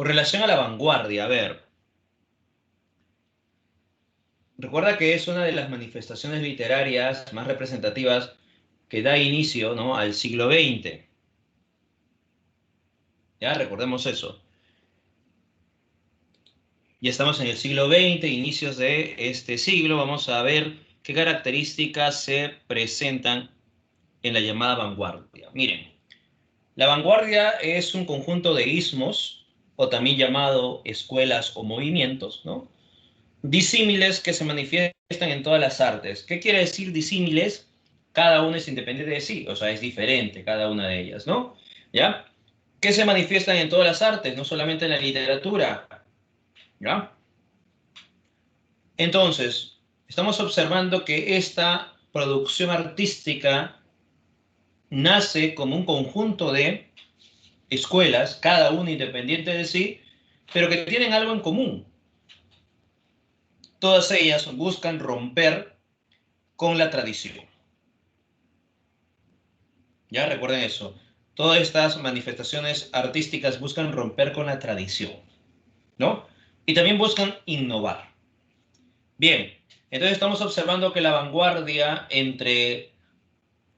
Con relación a la vanguardia, a ver, recuerda que es una de las manifestaciones literarias más representativas que da inicio, ¿no?, al siglo XX. Ya, recordemos eso. Ya estamos en el siglo XX, inicios de este siglo. Vamos a ver qué características se presentan en la llamada vanguardia. Miren, la vanguardia es un conjunto de ismos, o también llamado escuelas o movimientos, ¿no?, disímiles que se manifiestan en todas las artes. ¿Qué quiere decir disímiles? Cada una es independiente de sí, o sea, es diferente cada una de ellas, ¿no? ¿Ya? Que se manifiestan en todas las artes, no solamente en la literatura, ¿ya? Entonces, estamos observando que esta producción artística nace como un conjunto de escuelas, cada una independiente de sí, pero que tienen algo en común. Todas ellas buscan romper con la tradición. Ya recuerden eso. Todas estas manifestaciones artísticas buscan romper con la tradición, ¿no? Y también buscan innovar. Bien, entonces estamos observando que la vanguardia, entre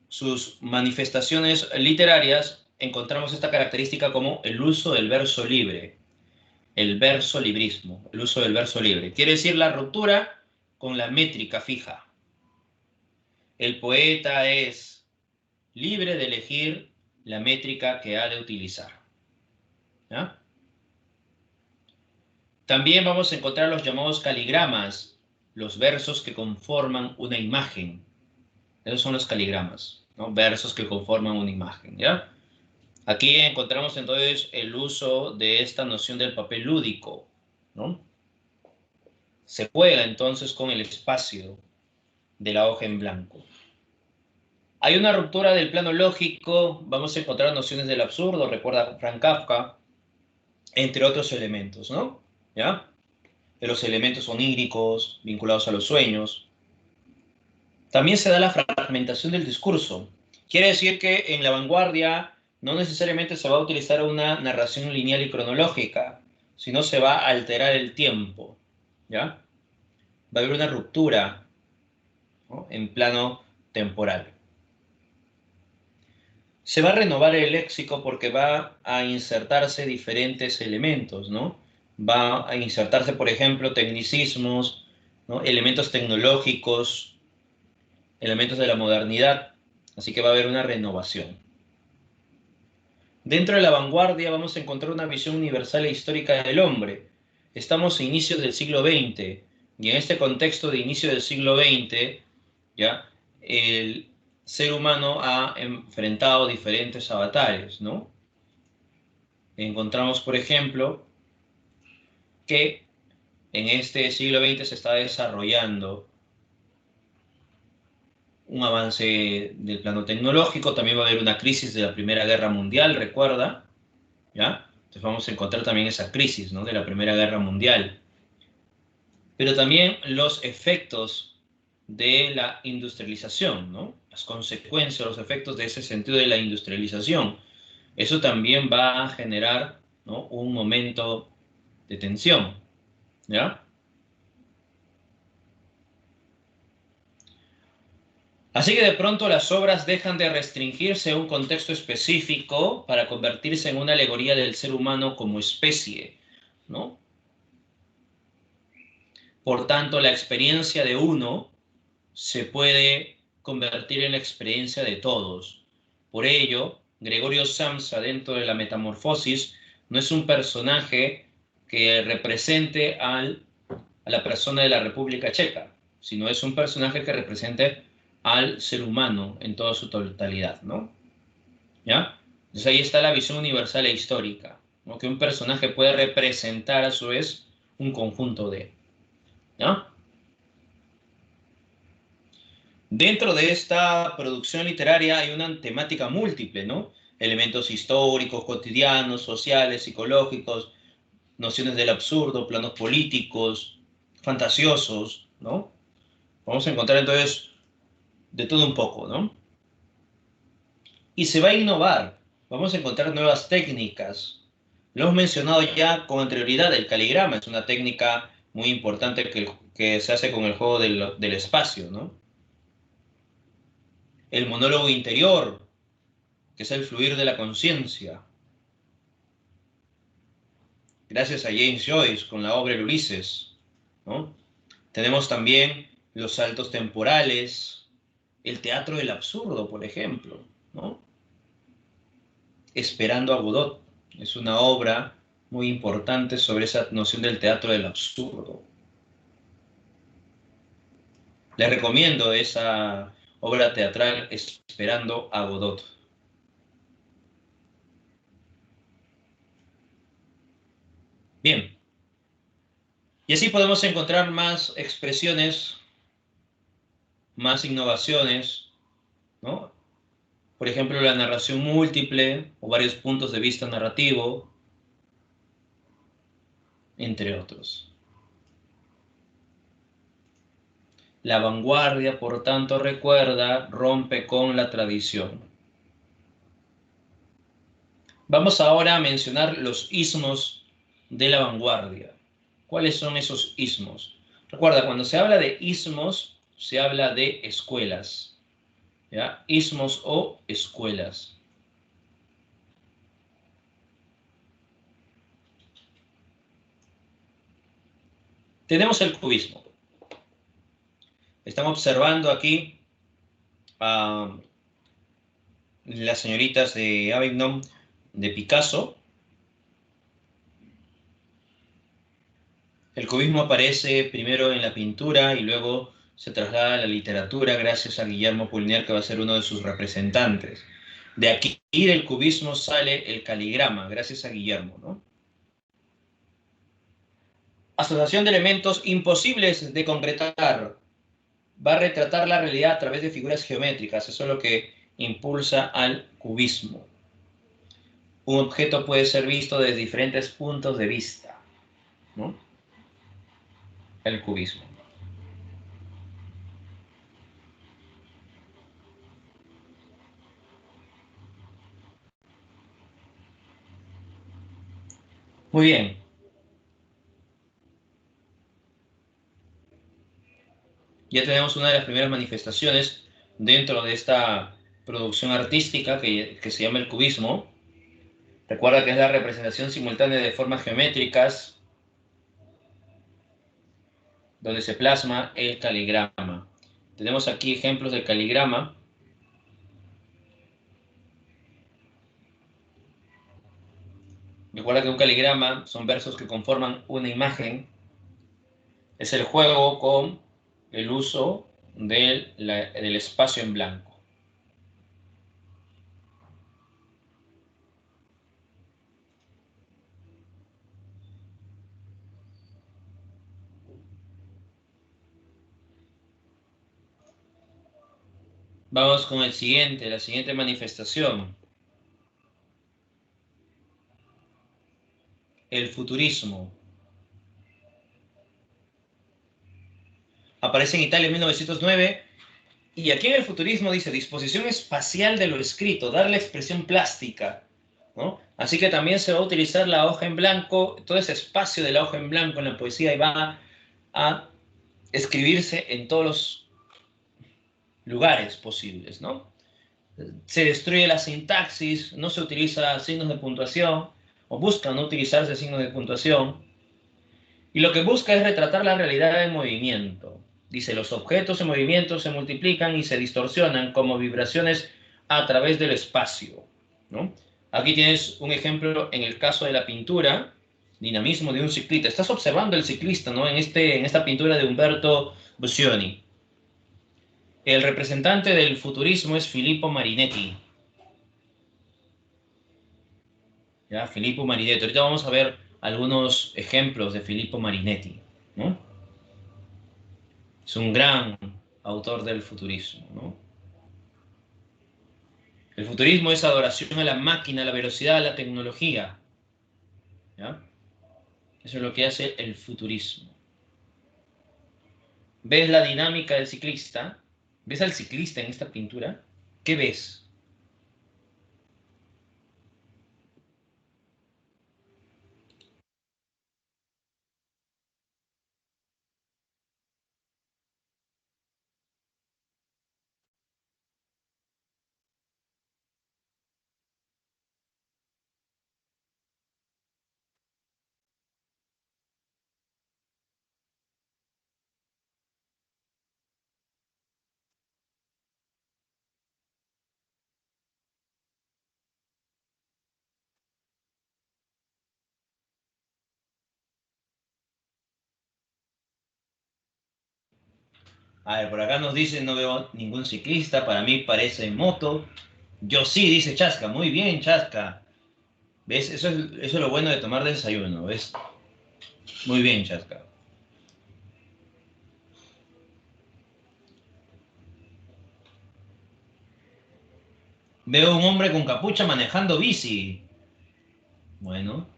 sus manifestaciones literarias, encontramos esta característica como el uso del verso libre, el verso librismo, el uso del verso libre. Quiere decir la ruptura con la métrica fija. El poeta es libre de elegir la métrica que ha de utilizar, ¿ya? También vamos a encontrar los llamados caligramas, los versos que conforman una imagen. Esos son los caligramas, ¿no? Versos que conforman una imagen, ¿ya? Aquí encontramos entonces el uso de esta noción del papel lúdico, ¿no? Se juega entonces con el espacio de la hoja en blanco. Hay una ruptura del plano lógico, vamos a encontrar nociones del absurdo, recuerda Frank Kafka, entre otros elementos, ¿no? ¿Ya? De los elementos oníricos vinculados a los sueños. También se da la fragmentación del discurso. Quiere decir que en la vanguardia no necesariamente se va a utilizar una narración lineal y cronológica, sino se va a alterar el tiempo, ¿ya? Va a haber una ruptura, ¿no?, en plano temporal. Se va a renovar el léxico porque va a insertarse diferentes elementos, ¿no? Va a insertarse, por ejemplo, tecnicismos, ¿no?, elementos tecnológicos, elementos de la modernidad, así que va a haber una renovación. Dentro de la vanguardia vamos a encontrar una visión universal e histórica del hombre. Estamos a inicios del siglo XX, y en este contexto de inicio del siglo XX, ¿ya?, el ser humano ha enfrentado diferentes avatares, ¿no? Encontramos, por ejemplo, que en este siglo XX se está desarrollando un avance del plano tecnológico, también va a haber una crisis de la Primera Guerra Mundial, recuerda, ¿ya? Entonces vamos a encontrar también esa crisis, ¿no?, de la Primera Guerra Mundial. Pero también los efectos de la industrialización, ¿no? Las consecuencias, los efectos de ese sentido de la industrialización. Eso también va a generar, ¿no?, un momento de tensión, ¿ya? Así que de pronto las obras dejan de restringirse a un contexto específico para convertirse en una alegoría del ser humano como especie, ¿no? Por tanto, la experiencia de uno se puede convertir en la experiencia de todos. Por ello, Gregorio Samsa, dentro de la Metamorfosis, no es un personaje que represente a la persona de la República Checa, sino es un personaje que represente al ser humano en toda su totalidad, ¿no? ¿Ya? Entonces ahí está la visión universal e histórica, ¿no?, que un personaje puede representar a su vez un conjunto de, ¿ya? Dentro de esta producción literaria hay una temática múltiple, ¿no? Elementos históricos, cotidianos, sociales, psicológicos, nociones del absurdo, planos políticos, fantasiosos, ¿no? Vamos a encontrar entonces de todo un poco, ¿no? Y se va a innovar. Vamos a encontrar nuevas técnicas, Lo hemos mencionado ya con anterioridad, el caligrama es una técnica muy importante que se hace con el juego del espacio, ¿no? El monólogo interior, que es el fluir de la conciencia, gracias a James Joyce con la obra El Ulises, ¿no? Tenemos también los saltos temporales, el teatro del absurdo, por ejemplo, ¿no? Esperando a Godot, es una obra muy importante sobre esa noción del teatro del absurdo. Les recomiendo esa obra teatral Esperando a Godot. Bien, y así podemos encontrar más expresiones, más innovaciones, ¿no? Por ejemplo, la narración múltiple o varios puntos de vista narrativo, entre otros. La vanguardia, por tanto, recuerda, rompe con la tradición. Vamos ahora a mencionar los ismos de la vanguardia. ¿Cuáles son esos ismos? Recuerda, cuando se habla de ismos, se habla de escuelas, ¿ya? Ismos o escuelas. Tenemos el cubismo. Están observando aquí a las señoritas de Avignon de Picasso. El cubismo aparece primero en la pintura y luego se traslada a la literatura gracias a Guillermo Apollinaire, que va a ser uno de sus representantes. De aquí del cubismo sale el caligrama, gracias a Guillermo, ¿no? Asociación de elementos imposibles de concretar. Va a retratar la realidad a través de figuras geométricas. Eso es lo que impulsa al cubismo. Un objeto puede ser visto desde diferentes puntos de vista, ¿no? El cubismo. Muy bien. Ya tenemos una de las primeras manifestaciones dentro de esta producción artística que se llama el cubismo. Recuerda que es la representación simultánea de formas geométricas donde se plasma el caligrama. Tenemos aquí ejemplos del caligrama. Recuerda que un caligrama son versos que conforman una imagen. Es el juego con el uso del espacio en blanco. Vamos con la siguiente manifestación, el futurismo. Aparece en Italia en 1909 y aquí en el futurismo dice disposición espacial de lo escrito, darle expresión plástica, ¿no? Así que también se va a utilizar la hoja en blanco, todo ese espacio de la hoja en blanco en la poesía y va a escribirse en todos los lugares posibles, ¿no? Se destruye la sintaxis, no se utiliza signos de puntuación, o busca no utilizarse signos de puntuación, y lo que busca es retratar la realidad en movimiento. Dice, los objetos en movimiento se multiplican y se distorsionan como vibraciones a través del espacio, ¿no? Aquí tienes un ejemplo en el caso de la pintura, dinamismo de un ciclista. Estás observando el ciclista, ¿no? En esta pintura de Umberto Boccioni. El representante del futurismo es Filippo Marinetti. ¿Ya? Filippo Marinetti. Ahorita vamos a ver algunos ejemplos de Filippo Marinetti, ¿no? Es un gran autor del futurismo, ¿no? El futurismo es adoración a la máquina, a la velocidad, a la tecnología, ¿ya? Eso es lo que hace el futurismo. ¿Ves la dinámica del ciclista? ¿Ves al ciclista en esta pintura? ¿Qué ves? A ver, por acá nos dicen, no veo ningún ciclista, para mí parece moto. Yo sí, dice Chasca, muy bien, Chasca. ¿Ves? Eso es lo bueno de tomar desayuno, ¿ves? Muy bien, Chasca. Veo un hombre con capucha manejando bici. Bueno,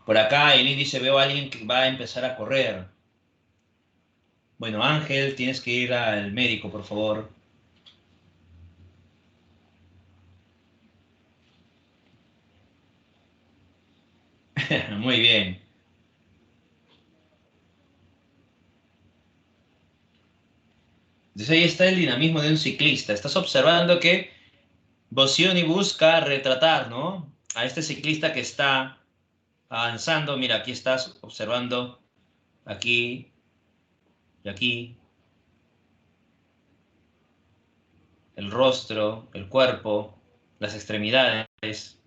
por acá Eli dice, veo a alguien que va a empezar a correr. Bueno, Ángel, tienes que ir al médico, por favor. Muy bien. Entonces ahí está el dinamismo de un ciclista. Estás observando que Boscioni busca retratar, ¿no? A este ciclista que está avanzando. Mira, aquí estás observando, aquí y aquí, el rostro, el cuerpo, las extremidades.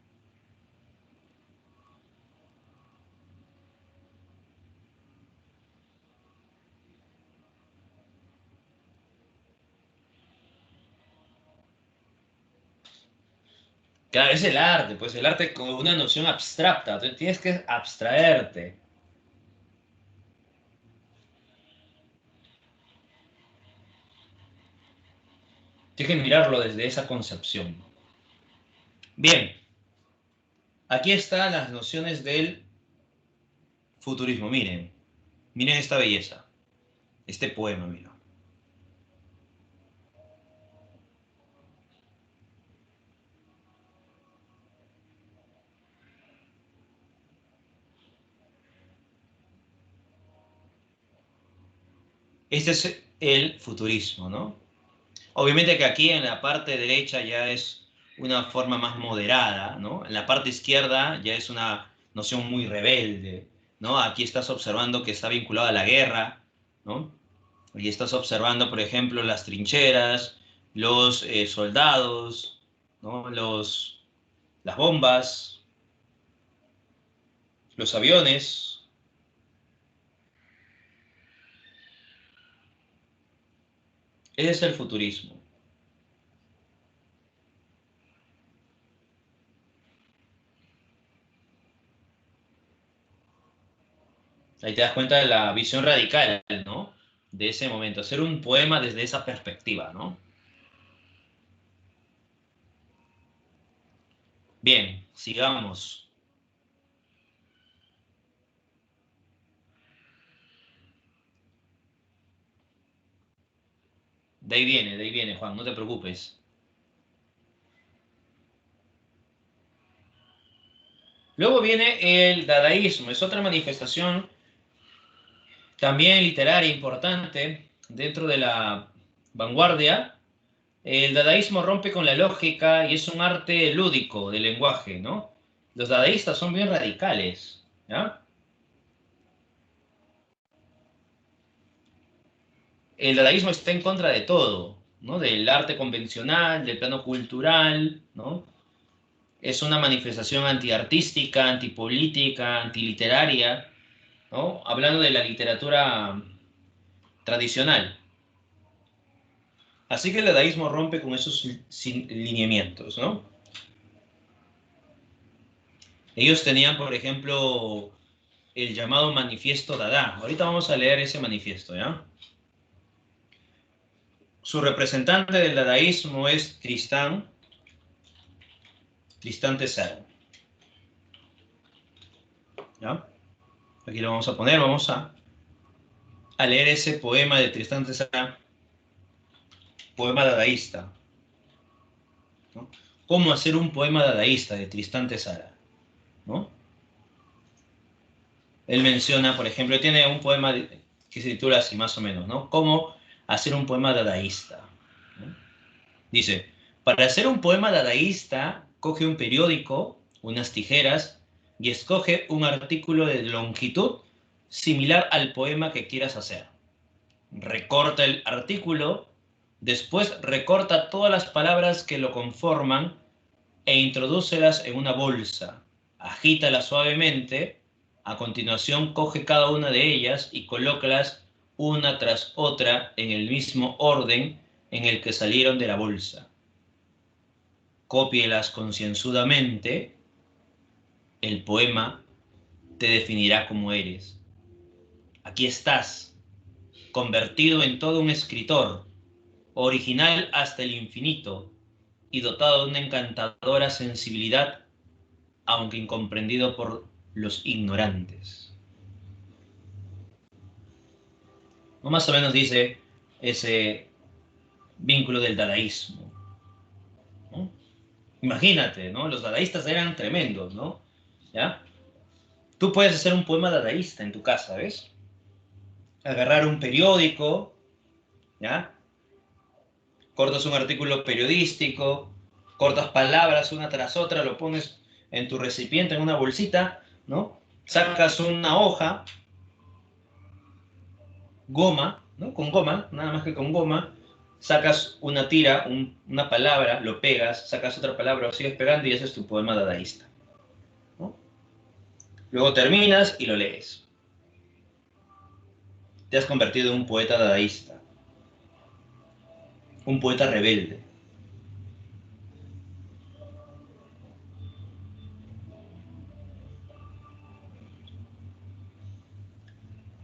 Claro, es el arte, pues el arte con una noción abstracta. Tú tienes que abstraerte. Tienes que mirarlo desde esa concepción. Bien, aquí están las nociones del futurismo. Miren, miren esta belleza, este poema, mira. Este es el futurismo, ¿no? Obviamente que aquí en la parte derecha ya es una forma más moderada, ¿no? En la parte izquierda ya es una noción muy rebelde, ¿no? Aquí estás observando que está vinculado a la guerra, ¿no? Y estás observando, por ejemplo, las trincheras, los soldados, ¿no? Las bombas, los aviones. Ese es el futurismo. Ahí te das cuenta de la visión radical, ¿no? De ese momento, hacer un poema desde esa perspectiva, ¿no? Bien, sigamos. De ahí viene, Juan, no te preocupes. Luego viene el dadaísmo, es otra manifestación también literaria importante dentro de la vanguardia. El dadaísmo rompe con la lógica y es un arte lúdico del lenguaje, ¿no? Los dadaístas son bien radicales, ¿ya? El dadaísmo está en contra de todo, ¿no? Del arte convencional, del plano cultural, ¿no? Es una manifestación antiartística, antipolítica, antiliteraria, ¿no? Hablando de la literatura tradicional. Así que el dadaísmo rompe con esos lineamientos, ¿no? Ellos tenían, por ejemplo, el llamado manifiesto Dada. Ahorita vamos a leer ese manifiesto, ¿ya? Su representante del dadaísmo es Tristán Tesaro, ¿ya? Aquí lo vamos a poner, vamos a leer ese poema de Tristán Tesaro, poema dadaísta, ¿no? ¿Cómo hacer un poema dadaísta de Tristán Tesaro, ¿no? Él menciona, por ejemplo, tiene un poema que se titula así más o menos, ¿no? ¿Cómo hacer un poema dadaísta? ¿No? Dice, para hacer un poema dadaísta, coge un periódico, unas tijeras y escoge un artículo de longitud similar al poema que quieras hacer. Recorta el artículo, después recorta todas las palabras que lo conforman e introdúcelas en una bolsa. Agítala suavemente A continuación, coge cada una de ellas y colócalas una tras otra en el mismo orden en el que salieron de la bolsa. Cópielas concienzudamente. El poema te definirá como eres. Aquí estás, convertido en todo un escritor, original hasta el infinito y dotado de una encantadora sensibilidad, aunque incomprendido por los ignorantes. ¿No? Más o menos dice ese vínculo del dadaísmo, ¿no? Imagínate, ¿no? Los dadaístas eran tremendos, ¿no? ¿Ya? Tú puedes hacer un poema dadaísta en tu casa, ¿ves? Agarrar un periódico, ¿ya? Cortas un artículo periodístico, cortas palabras una tras otra, lo pones en tu recipiente, en una bolsita, ¿no? Sacas una hoja, goma, ¿no? Con goma, nada más que con goma, sacas una tira, una palabra, lo pegas, sacas otra palabra, lo sigues pegando y ese es tu poema dadaísta, ¿no? Luego terminas y lo lees. Te has convertido en un poeta dadaísta, un poeta rebelde.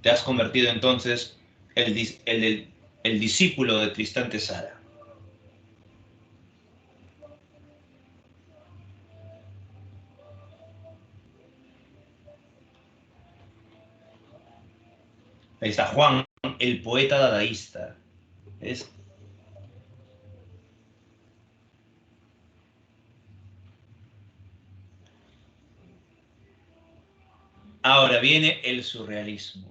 Te has convertido entonces el discípulo de Tristán Tzara. Ahí está Juan, el poeta dadaísta. ¿Ves? Ahora viene el surrealismo.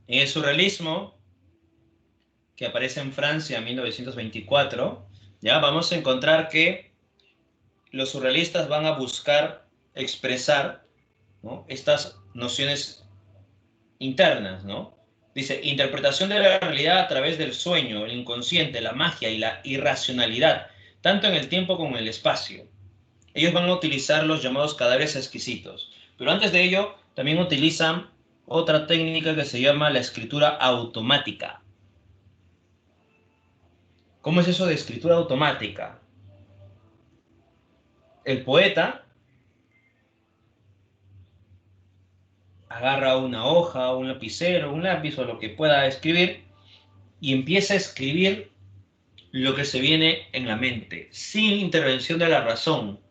En el surrealismo, que aparece en Francia en 1924, ya vamos a encontrar que los surrealistas van a buscar expresar, ¿no?, estas nociones internas, ¿no? Dice, interpretación de la realidad a través del sueño, el inconsciente, la magia y la irracionalidad, tanto en el tiempo como en el espacio. Ellos van a utilizar los llamados cadáveres exquisitos, pero antes de ello también utilizan otra técnica que se llama la escritura automática. ¿Cómo es eso de escritura automática? El poeta agarra una hoja, un lapicero, un lápiz o lo que pueda escribir y empieza a escribir lo que se viene en la mente, sin intervención de la razón.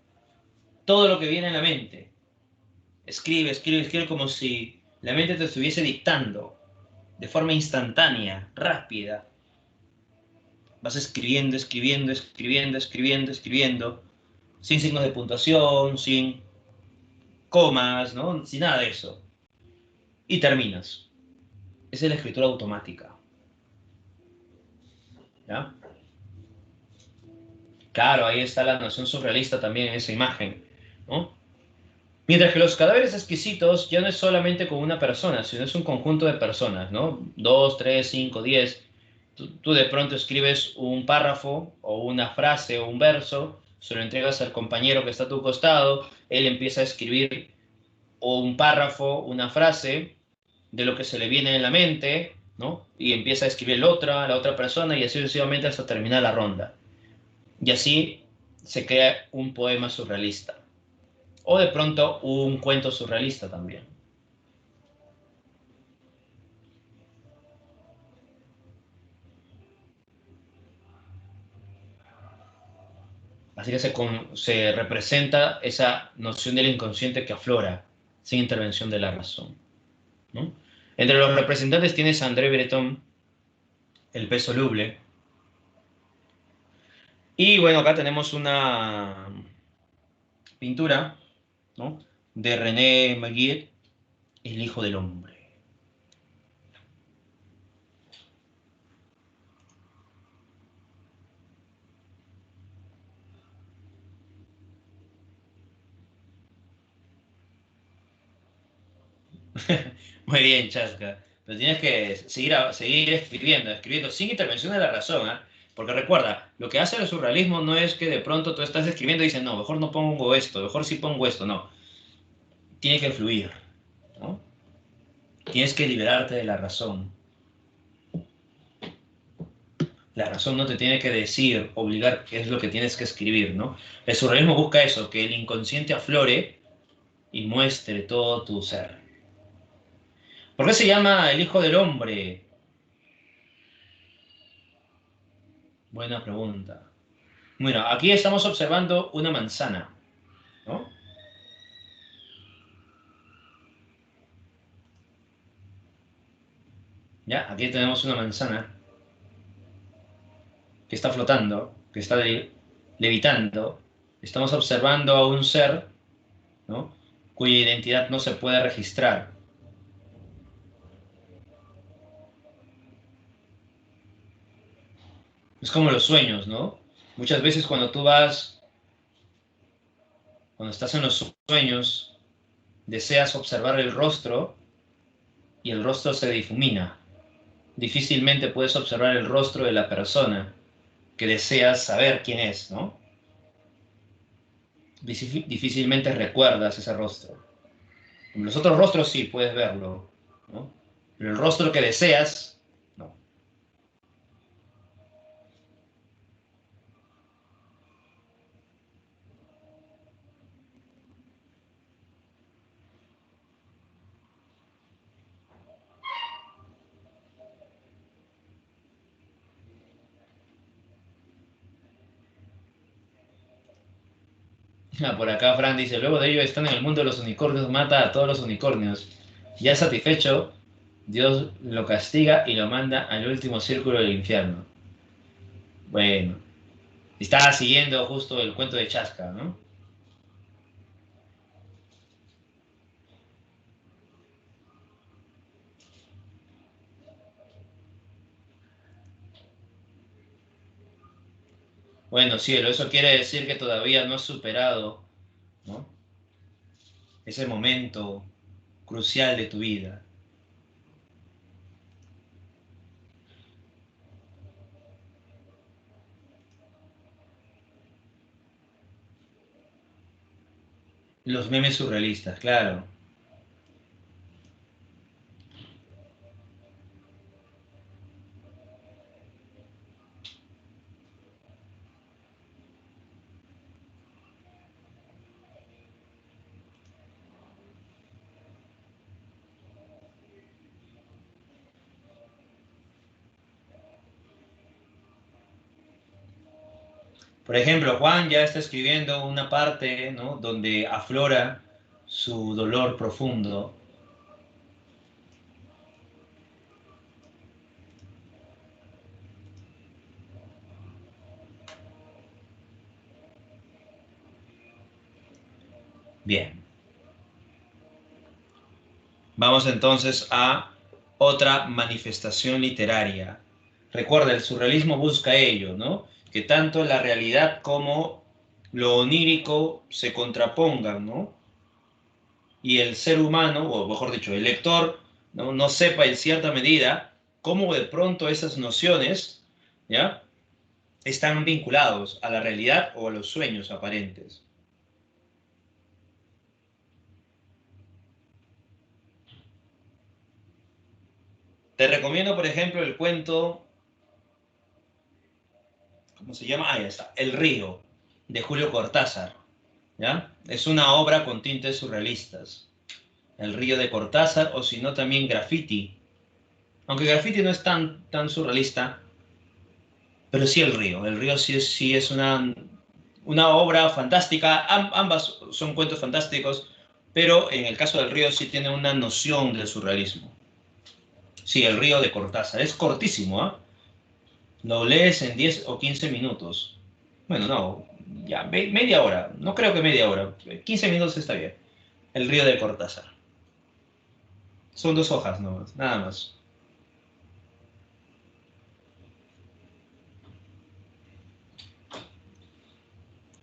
Todo lo que viene en la mente. Escribe, escribe, escribe como si la mente te estuviese dictando de forma instantánea, rápida. Vas escribiendo, escribiendo, escribiendo, escribiendo, escribiendo, sin signos de puntuación, sin comas, ¿no? Sin nada de eso. Y terminas. Esa es la escritura automática. ¿Ya? Claro, ahí está la noción surrealista también en esa imagen, ¿no? Mientras que los cadáveres exquisitos ya no es solamente con una persona, sino es un conjunto de personas, ¿no? Dos, tres, cinco, 10. Tú de pronto escribes un párrafo o una frase o un verso, se lo entregas al compañero que está a tu costado, él empieza a escribir o un párrafo, una frase de lo que se le viene en la mente, ¿no? Y empieza a escribir la otra persona y así sucesivamente hasta terminar la ronda. Y así se crea un poema surrealista. O de pronto un cuento surrealista también. Así que se representa esa noción del inconsciente que aflora sin intervención de la razón, ¿no? Entre los representantes tienes a André Breton, el pez soluble. Y bueno, acá tenemos una pintura, ¿no?, de René Magritte, El hijo del hombre. Muy bien, Chasca. Pero tienes que seguir escribiendo, escribiendo, sin intervención de la razón, ¿eh? Porque recuerda, lo que hace el surrealismo no es que de pronto tú estás escribiendo y dices, no, mejor no pongo esto, mejor sí pongo esto, no. Tiene que fluir, ¿no? Tienes que liberarte de la razón. La razón no te tiene que decir, obligar qué es lo que tienes que escribir, ¿no? El surrealismo busca eso, que el inconsciente aflore y muestre todo tu ser. ¿Por qué se llama el Hijo del Hombre? Buena pregunta. Bueno, aquí estamos observando una manzana, ¿no? Ya, aquí tenemos una manzana que está flotando, que está levitando. Estamos observando a un ser, ¿no? Cuya identidad no se puede registrar. Es como los sueños, ¿no? Muchas veces cuando estás en los sueños, deseas observar el rostro y el rostro se difumina. Difícilmente puedes observar el rostro de la persona que deseas saber quién es, ¿no? Difícilmente recuerdas ese rostro. Los otros rostros sí puedes verlo, ¿no? Pero el rostro que deseas, no. Por acá Fran dice, luego de ello están en el mundo de los unicornios, mata a todos los unicornios. Ya satisfecho, Dios lo castiga y lo manda al último círculo del infierno. Bueno, estaba siguiendo justo el cuento de Chasca, ¿no? Bueno, cielo, eso quiere decir que todavía no has superado, ¿no? Ese momento crucial de tu vida. Los memes surrealistas, claro. Por ejemplo, Juan ya está escribiendo una parte, ¿no? Donde aflora su dolor profundo. Bien, vamos entonces a otra manifestación literaria. Recuerda, el surrealismo busca ello, ¿no? Que tanto la realidad como lo onírico se contrapongan, ¿no? Y el ser humano, o mejor dicho, el lector, no sepa en cierta medida cómo de pronto esas nociones, ¿ya? Están vinculados a la realidad o a los sueños aparentes. Te recomiendo, por ejemplo, el cuento, ¿cómo se llama? Ah, ya está, El río, de Julio Cortázar, ¿ya? Es una obra con tintes surrealistas. El río de Cortázar, o si no también Graffiti. Aunque Graffiti no es tan surrealista, pero sí el río. El río sí es una obra fantástica. Ambas son cuentos fantásticos, pero en el caso del río sí tiene una noción del surrealismo. Sí, el río de Cortázar. Es cortísimo, ¿ah? Lo lees en 10 o 15 minutos. Bueno, no, ya, media hora. No creo que media hora. 15 minutos está bien. El río de Cortázar. Son 2 hojas nomás, nada más.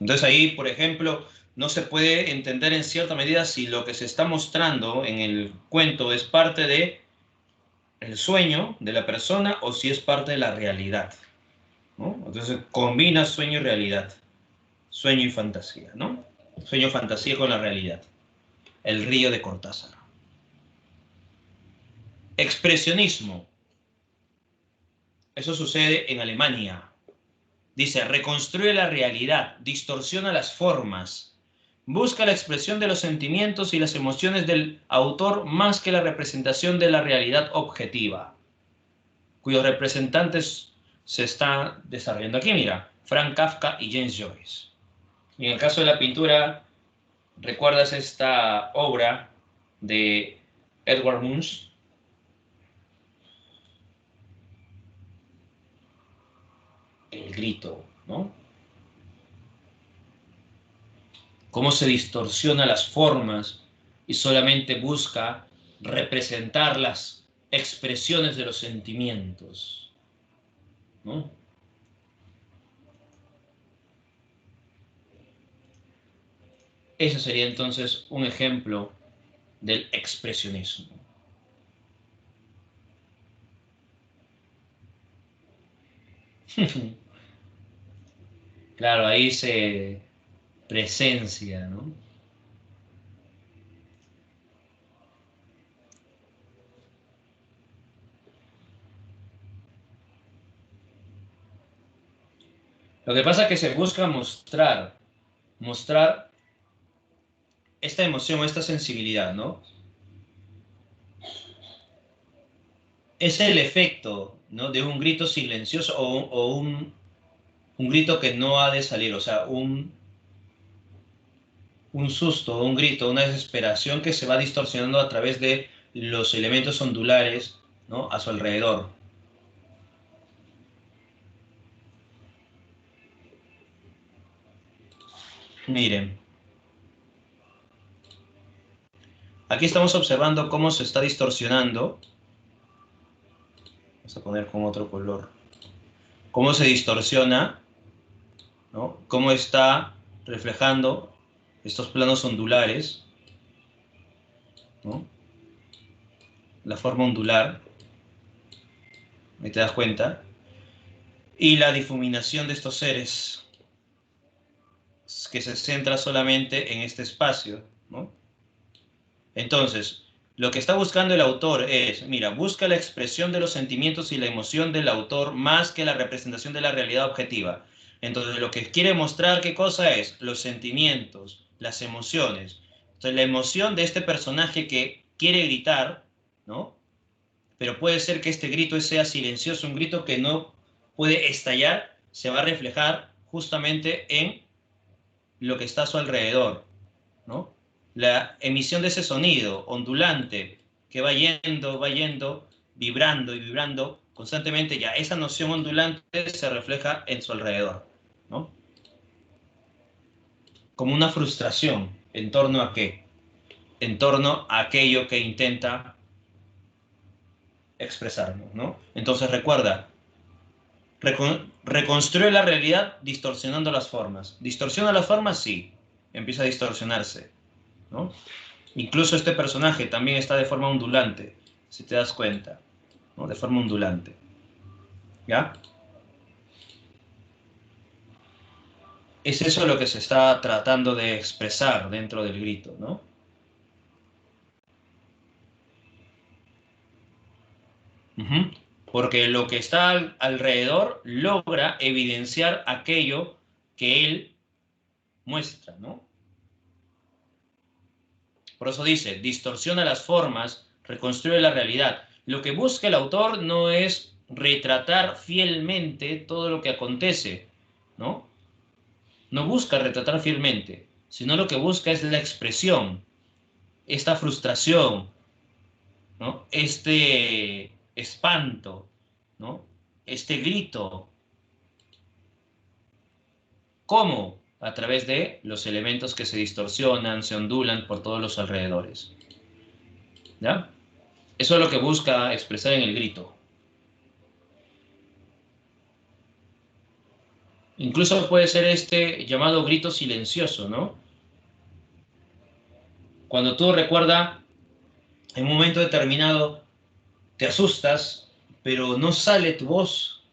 Entonces ahí, por ejemplo, no se puede entender en cierta medida si lo que se está mostrando en el cuento es parte de el sueño de la persona o si es parte de la realidad. ¿no? Entonces combina sueño y realidad, sueño y fantasía, ¿no? Sueño, fantasía con la realidad. El río de Cortázar. Expresionismo. Eso sucede en Alemania. Dice, reconstruye la realidad, distorsiona las formas, busca la expresión de los sentimientos y las emociones del autor más que la representación de la realidad objetiva, cuyos representantes se están desarrollando aquí, mira, Frank Kafka y James Joyce. Y en el caso de la pintura, ¿recuerdas esta obra de Edvard Munch? El grito, ¿no? Cómo se distorsiona las formas y solamente busca representar las expresiones de los sentimientos, ¿no? Ese sería entonces un ejemplo del expresionismo. Claro, ahí se presencia, ¿no? Lo que pasa es que se busca mostrar esta emoción, esta sensibilidad, ¿no? Es el efecto, ¿no? De un grito silencioso o un grito que no ha de salir, o sea, un susto, un grito, una desesperación que se va distorsionando a través de los elementos ondulares, ¿no? A su alrededor. Miren, aquí estamos observando cómo se está distorsionando. Vamos a poner con otro color. Cómo se distorsiona, ¿no? Cómo está reflejando estos planos ondulares, ¿no? La forma ondular, ahí te das cuenta. Y la difuminación de estos seres, que se centra solamente en este espacio, ¿no? Entonces, lo que está buscando el autor es, mira, busca la expresión de los sentimientos y la emoción del autor más que la representación de la realidad objetiva. Entonces, lo que quiere mostrar, ¿qué cosa es? Los sentimientos, las emociones. Entonces, la emoción de este personaje que quiere gritar, ¿no? Pero puede ser que este grito sea silencioso, un grito que no puede estallar, se va a reflejar justamente en lo que está a su alrededor, ¿no? La emisión de ese sonido ondulante que va yendo, vibrando y vibrando constantemente, ya esa noción ondulante se refleja en su alrededor, ¿no? Como una frustración, ¿en torno a qué? En torno a aquello que intenta expresarnos, ¿no? Entonces recuerda, reconstruye la realidad distorsionando las formas. ¿Distorsiona las formas? Sí, empieza a distorsionarse, ¿no? Incluso este personaje también está de forma ondulante, si te das cuenta, ¿no? De forma ondulante, ¿ya? Es eso lo que se está tratando de expresar dentro del grito, ¿no? Ujú. Porque lo que está alrededor logra evidenciar aquello que él muestra, ¿no? Por eso dice, distorsiona las formas, reconstruye la realidad. Lo que busca el autor no es retratar fielmente todo lo que acontece, ¿no? No busca retratar fielmente, sino lo que busca es la expresión, esta frustración, ¿no? Este espanto, ¿no? Este grito. ¿Cómo? A través de los elementos que se distorsionan, se ondulan por todos los alrededores. ¿Ya? Eso es lo que busca expresar en el grito. Incluso puede ser este llamado grito silencioso, ¿no? Cuando tú recuerdas en un momento determinado te asustas, pero no sale tu voz,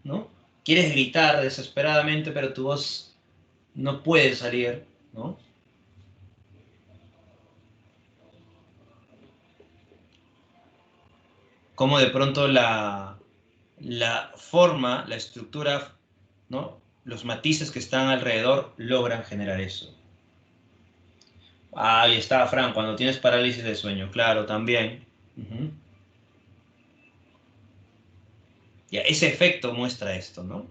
¿no? quieres gritar desesperadamente, pero tu voz no puede salir, ¿no? Como de pronto la forma, la estructura, ¿no? Los matices que están alrededor logran generar eso. Ah, ahí está, Fran, cuando tienes parálisis de sueño, claro, también. Ujú. Ya, ese efecto muestra esto, ¿no?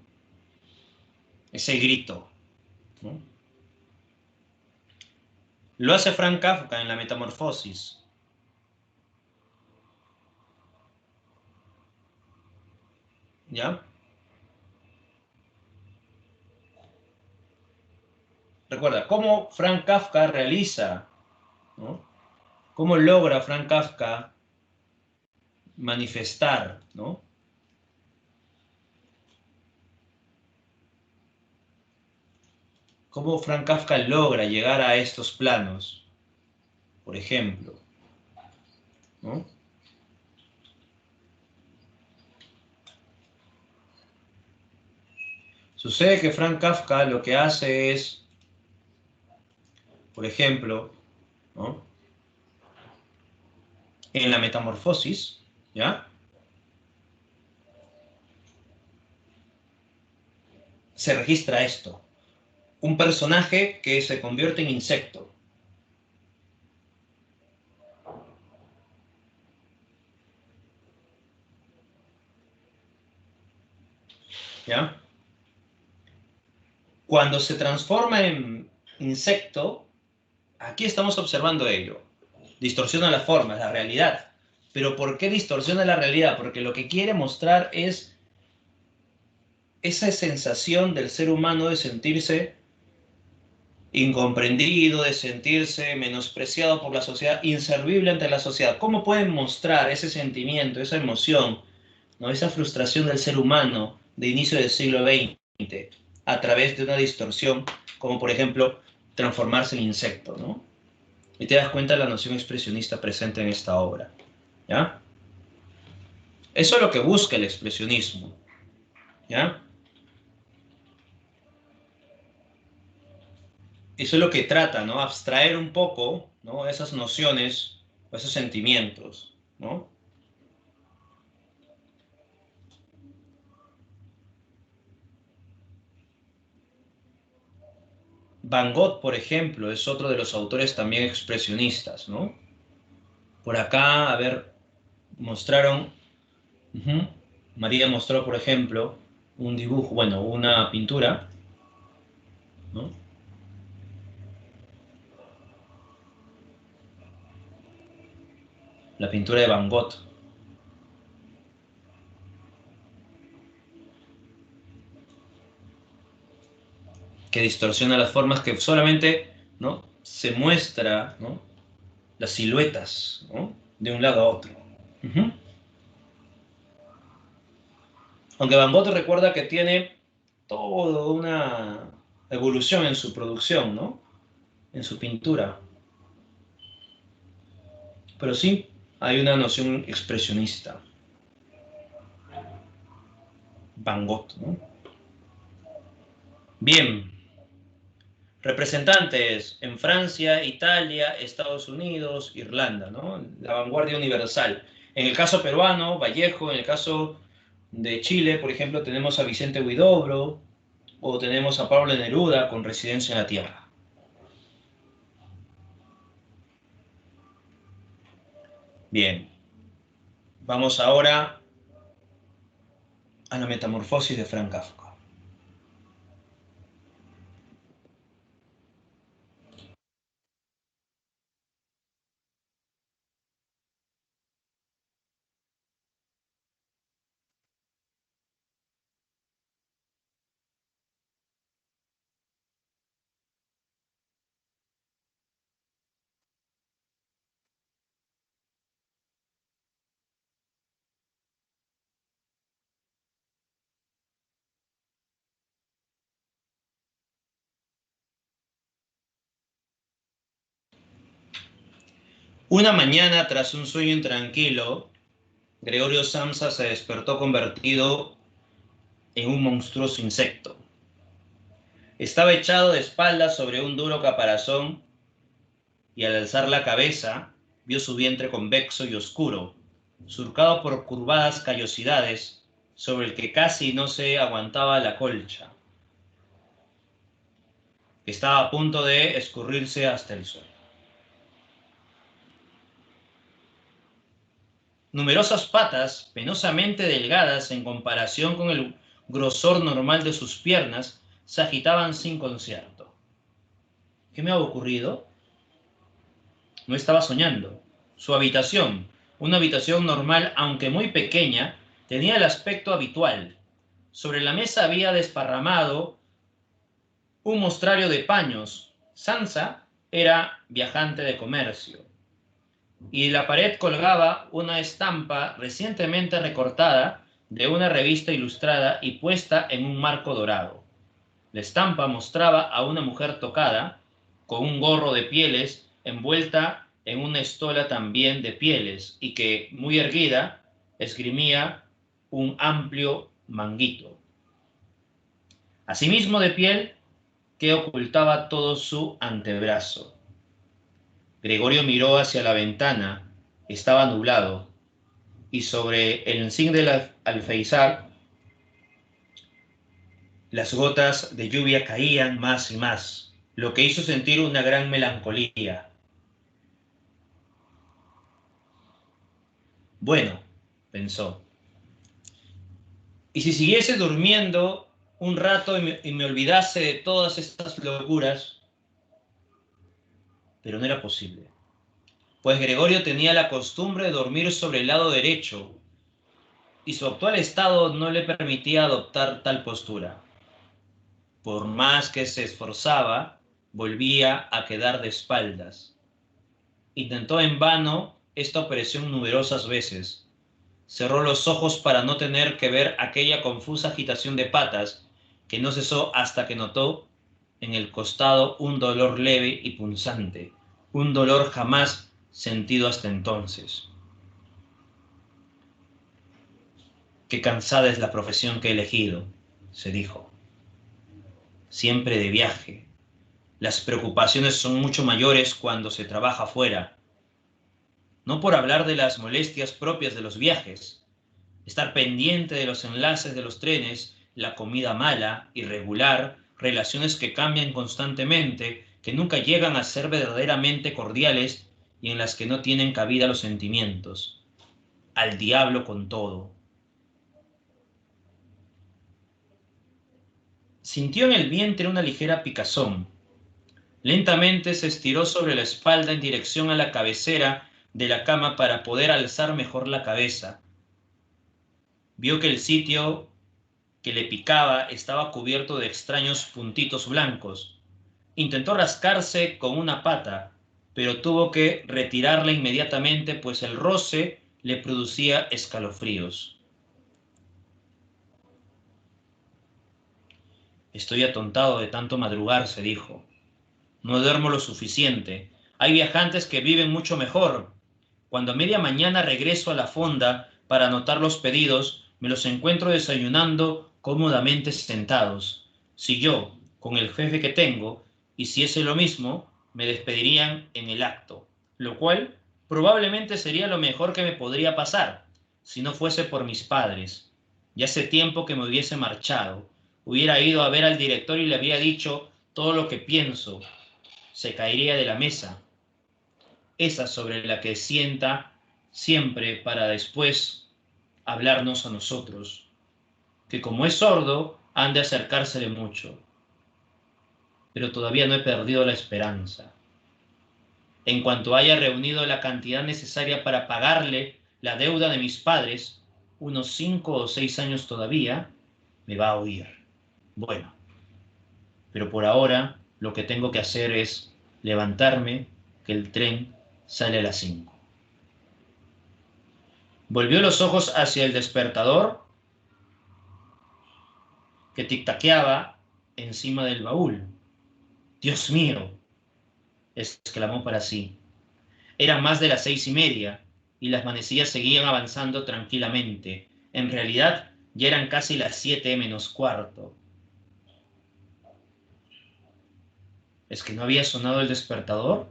Ese grito, ¿no? Lo hace Frank Kafka en La Metamorfosis, ¿ya? Recuerda, cómo Frank Kafka realiza, ¿no? Cómo logra Frank Kafka manifestar, ¿no? Cómo Frank Kafka logra llegar a estos planos, por ejemplo, ¿no? Sucede que Frank Kafka lo que hace es, por ejemplo, ¿no? En La Metamorfosis, ¿ya? Se registra esto. Un personaje que se convierte en insecto, ¿ya? Cuando se transforma en insecto, aquí estamos observando ello. Distorsiona las formas, la realidad. Pero ¿por qué distorsiona la realidad? Porque lo que quiere mostrar es esa sensación del ser humano de sentirse incomprendido, de sentirse menospreciado por la sociedad, inservible ante la sociedad. ¿Cómo pueden mostrar ese sentimiento, esa emoción, ¿no? Esa frustración del ser humano de inicio del siglo XX a través de una distorsión, como por ejemplo transformarse en insecto, ¿no? Y te das cuenta de la noción expresionista presente en esta obra, ¿ya? Eso es lo que busca el expresionismo, ¿ya? Eso es lo que trata, ¿no? Abstraer un poco, ¿no? Esas nociones o esos sentimientos, ¿no? Van Gogh, por ejemplo, es otro de los autores también expresionistas, ¿no? Por acá, a ver, mostraron, ujú, María mostró, por ejemplo, un dibujo, bueno, una pintura, ¿no? La pintura de Van Gogh, que distorsiona las formas, que solamente, ¿no? Se muestra, ¿no? Las siluetas, ¿no? De un lado a otro. Ujú. Aunque Van Gogh recuerda que tiene toda una evolución en su producción, ¿no? En su pintura. Pero sí, hay una noción expresionista. Van Gogh, ¿no? Bien, representantes en Francia, Italia, Estados Unidos, Irlanda, ¿no? La vanguardia universal. En el caso peruano, Vallejo, en el caso de Chile, por ejemplo, tenemos a Vicente Huidobro o tenemos a Pablo Neruda con residencia en la tierra. Bien, vamos ahora a la metamorfosis de Frank Kafka. Una mañana, tras un sueño intranquilo, Gregorio Samsa se despertó convertido en un monstruoso insecto. Estaba echado de espaldas sobre un duro caparazón y al alzar la cabeza vio su vientre convexo y oscuro, surcado por curvadas callosidades sobre el que casi no se aguantaba la colcha, que estaba a punto de escurrirse hasta el suelo. Numerosas patas, penosamente delgadas en comparación con el grosor normal de sus piernas, se agitaban sin concierto. ¿Qué me ha ocurrido? No estaba soñando. Su habitación, una habitación normal aunque muy pequeña, tenía el aspecto habitual. Sobre la mesa había desparramado un mostrario de paños. Sansa era viajante de comercio. Y en la pared colgaba una estampa recientemente recortada de una revista ilustrada y puesta en un marco dorado. La estampa mostraba a una mujer tocada, con un gorro de pieles envuelta en una estola también de pieles y que, muy erguida, esgrimía un amplio manguito. Asimismo de piel que ocultaba todo su antebrazo. Gregorio miró hacia la ventana. Estaba nublado y sobre el zinc del alféizar las gotas de lluvia caían más y más, lo que hizo sentir una gran melancolía. Bueno, pensó, ¿y si siguiese durmiendo un rato y me olvidase de todas estas locuras? Pero no era posible, pues Gregorio tenía la costumbre de dormir sobre el lado derecho y su actual estado no le permitía adoptar tal postura. Por más que se esforzaba, volvía a quedar de espaldas. Intentó en vano esta operación numerosas veces. Cerró los ojos para no tener que ver aquella confusa agitación de patas que no cesó hasta que notó en el costado un dolor leve y punzante, un dolor jamás sentido hasta entonces. Qué cansada es la profesión que he elegido, se dijo. Siempre de viaje. Las preocupaciones son mucho mayores cuando se trabaja fuera. No por hablar de las molestias propias de los viajes. Estar pendiente de los enlaces de los trenes, la comida mala, irregular, relaciones que cambian constantemente, que nunca llegan a ser verdaderamente cordiales y en las que no tienen cabida los sentimientos. Al diablo con todo. Sintió en el vientre una ligera picazón. Lentamente se estiró sobre la espalda en dirección a la cabecera de la cama para poder alzar mejor la cabeza. Vio que el sitio que le picaba estaba cubierto de extraños puntitos blancos. Intentó rascarse con una pata, pero tuvo que retirarla inmediatamente, pues el roce le producía escalofríos. Estoy atontado de tanto madrugar, se dijo. No duermo lo suficiente. Hay viajantes que viven mucho mejor. Cuando a media mañana regreso a la fonda para anotar los pedidos, me los encuentro desayunando cómodamente sentados. Si yo, con el jefe que tengo, hiciese lo mismo, me despedirían en el acto, lo cual probablemente sería lo mejor que me podría pasar, si no fuese por mis padres. Ya hace tiempo que me hubiese marchado. Hubiera ido a ver al director y le había dicho todo lo que pienso. Se caería de la mesa, esa sobre la que sienta siempre para después hablarnos a nosotros, que como es sordo, han de acercársele mucho. Pero todavía no he perdido la esperanza. En cuanto haya reunido la cantidad necesaria para pagarle la deuda de mis padres, unos 5 o 6 años todavía, me va a oír. Bueno, pero por ahora lo que tengo que hacer es levantarme, que el tren sale a las 5. Volvió los ojos hacia el despertador que tic-taqueaba encima del baúl. «Dios mío», exclamó para sí. Eran más de las 6:30 y las manecillas seguían avanzando tranquilamente. En realidad, Ya eran casi las 7 menos cuarto. ¿Es que no había sonado el despertador?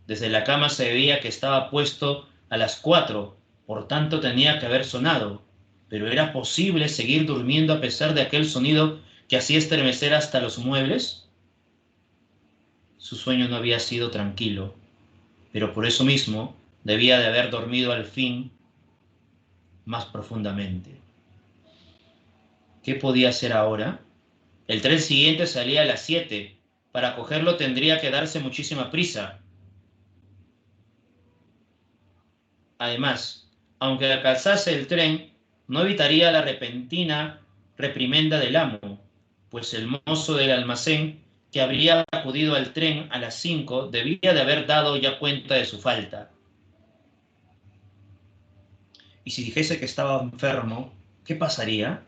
Desde la cama se veía que estaba puesto a las 4, por tanto tenía que haber sonado. ¿Pero era posible seguir durmiendo a pesar de aquel sonido que hacía estremecer hasta los muebles? Su sueño no había sido tranquilo, pero por eso mismo debía de haber dormido al fin más profundamente. ¿Qué podía hacer ahora? El tren siguiente salía a las 7. Para cogerlo tendría que darse muchísima prisa. Además, aunque alcanzase el tren, no evitaría la repentina reprimenda del amo, pues el mozo del almacén, que habría acudido al tren a las 5, debía de haber dado ya cuenta de su falta. Y si dijese que estaba enfermo, ¿qué pasaría?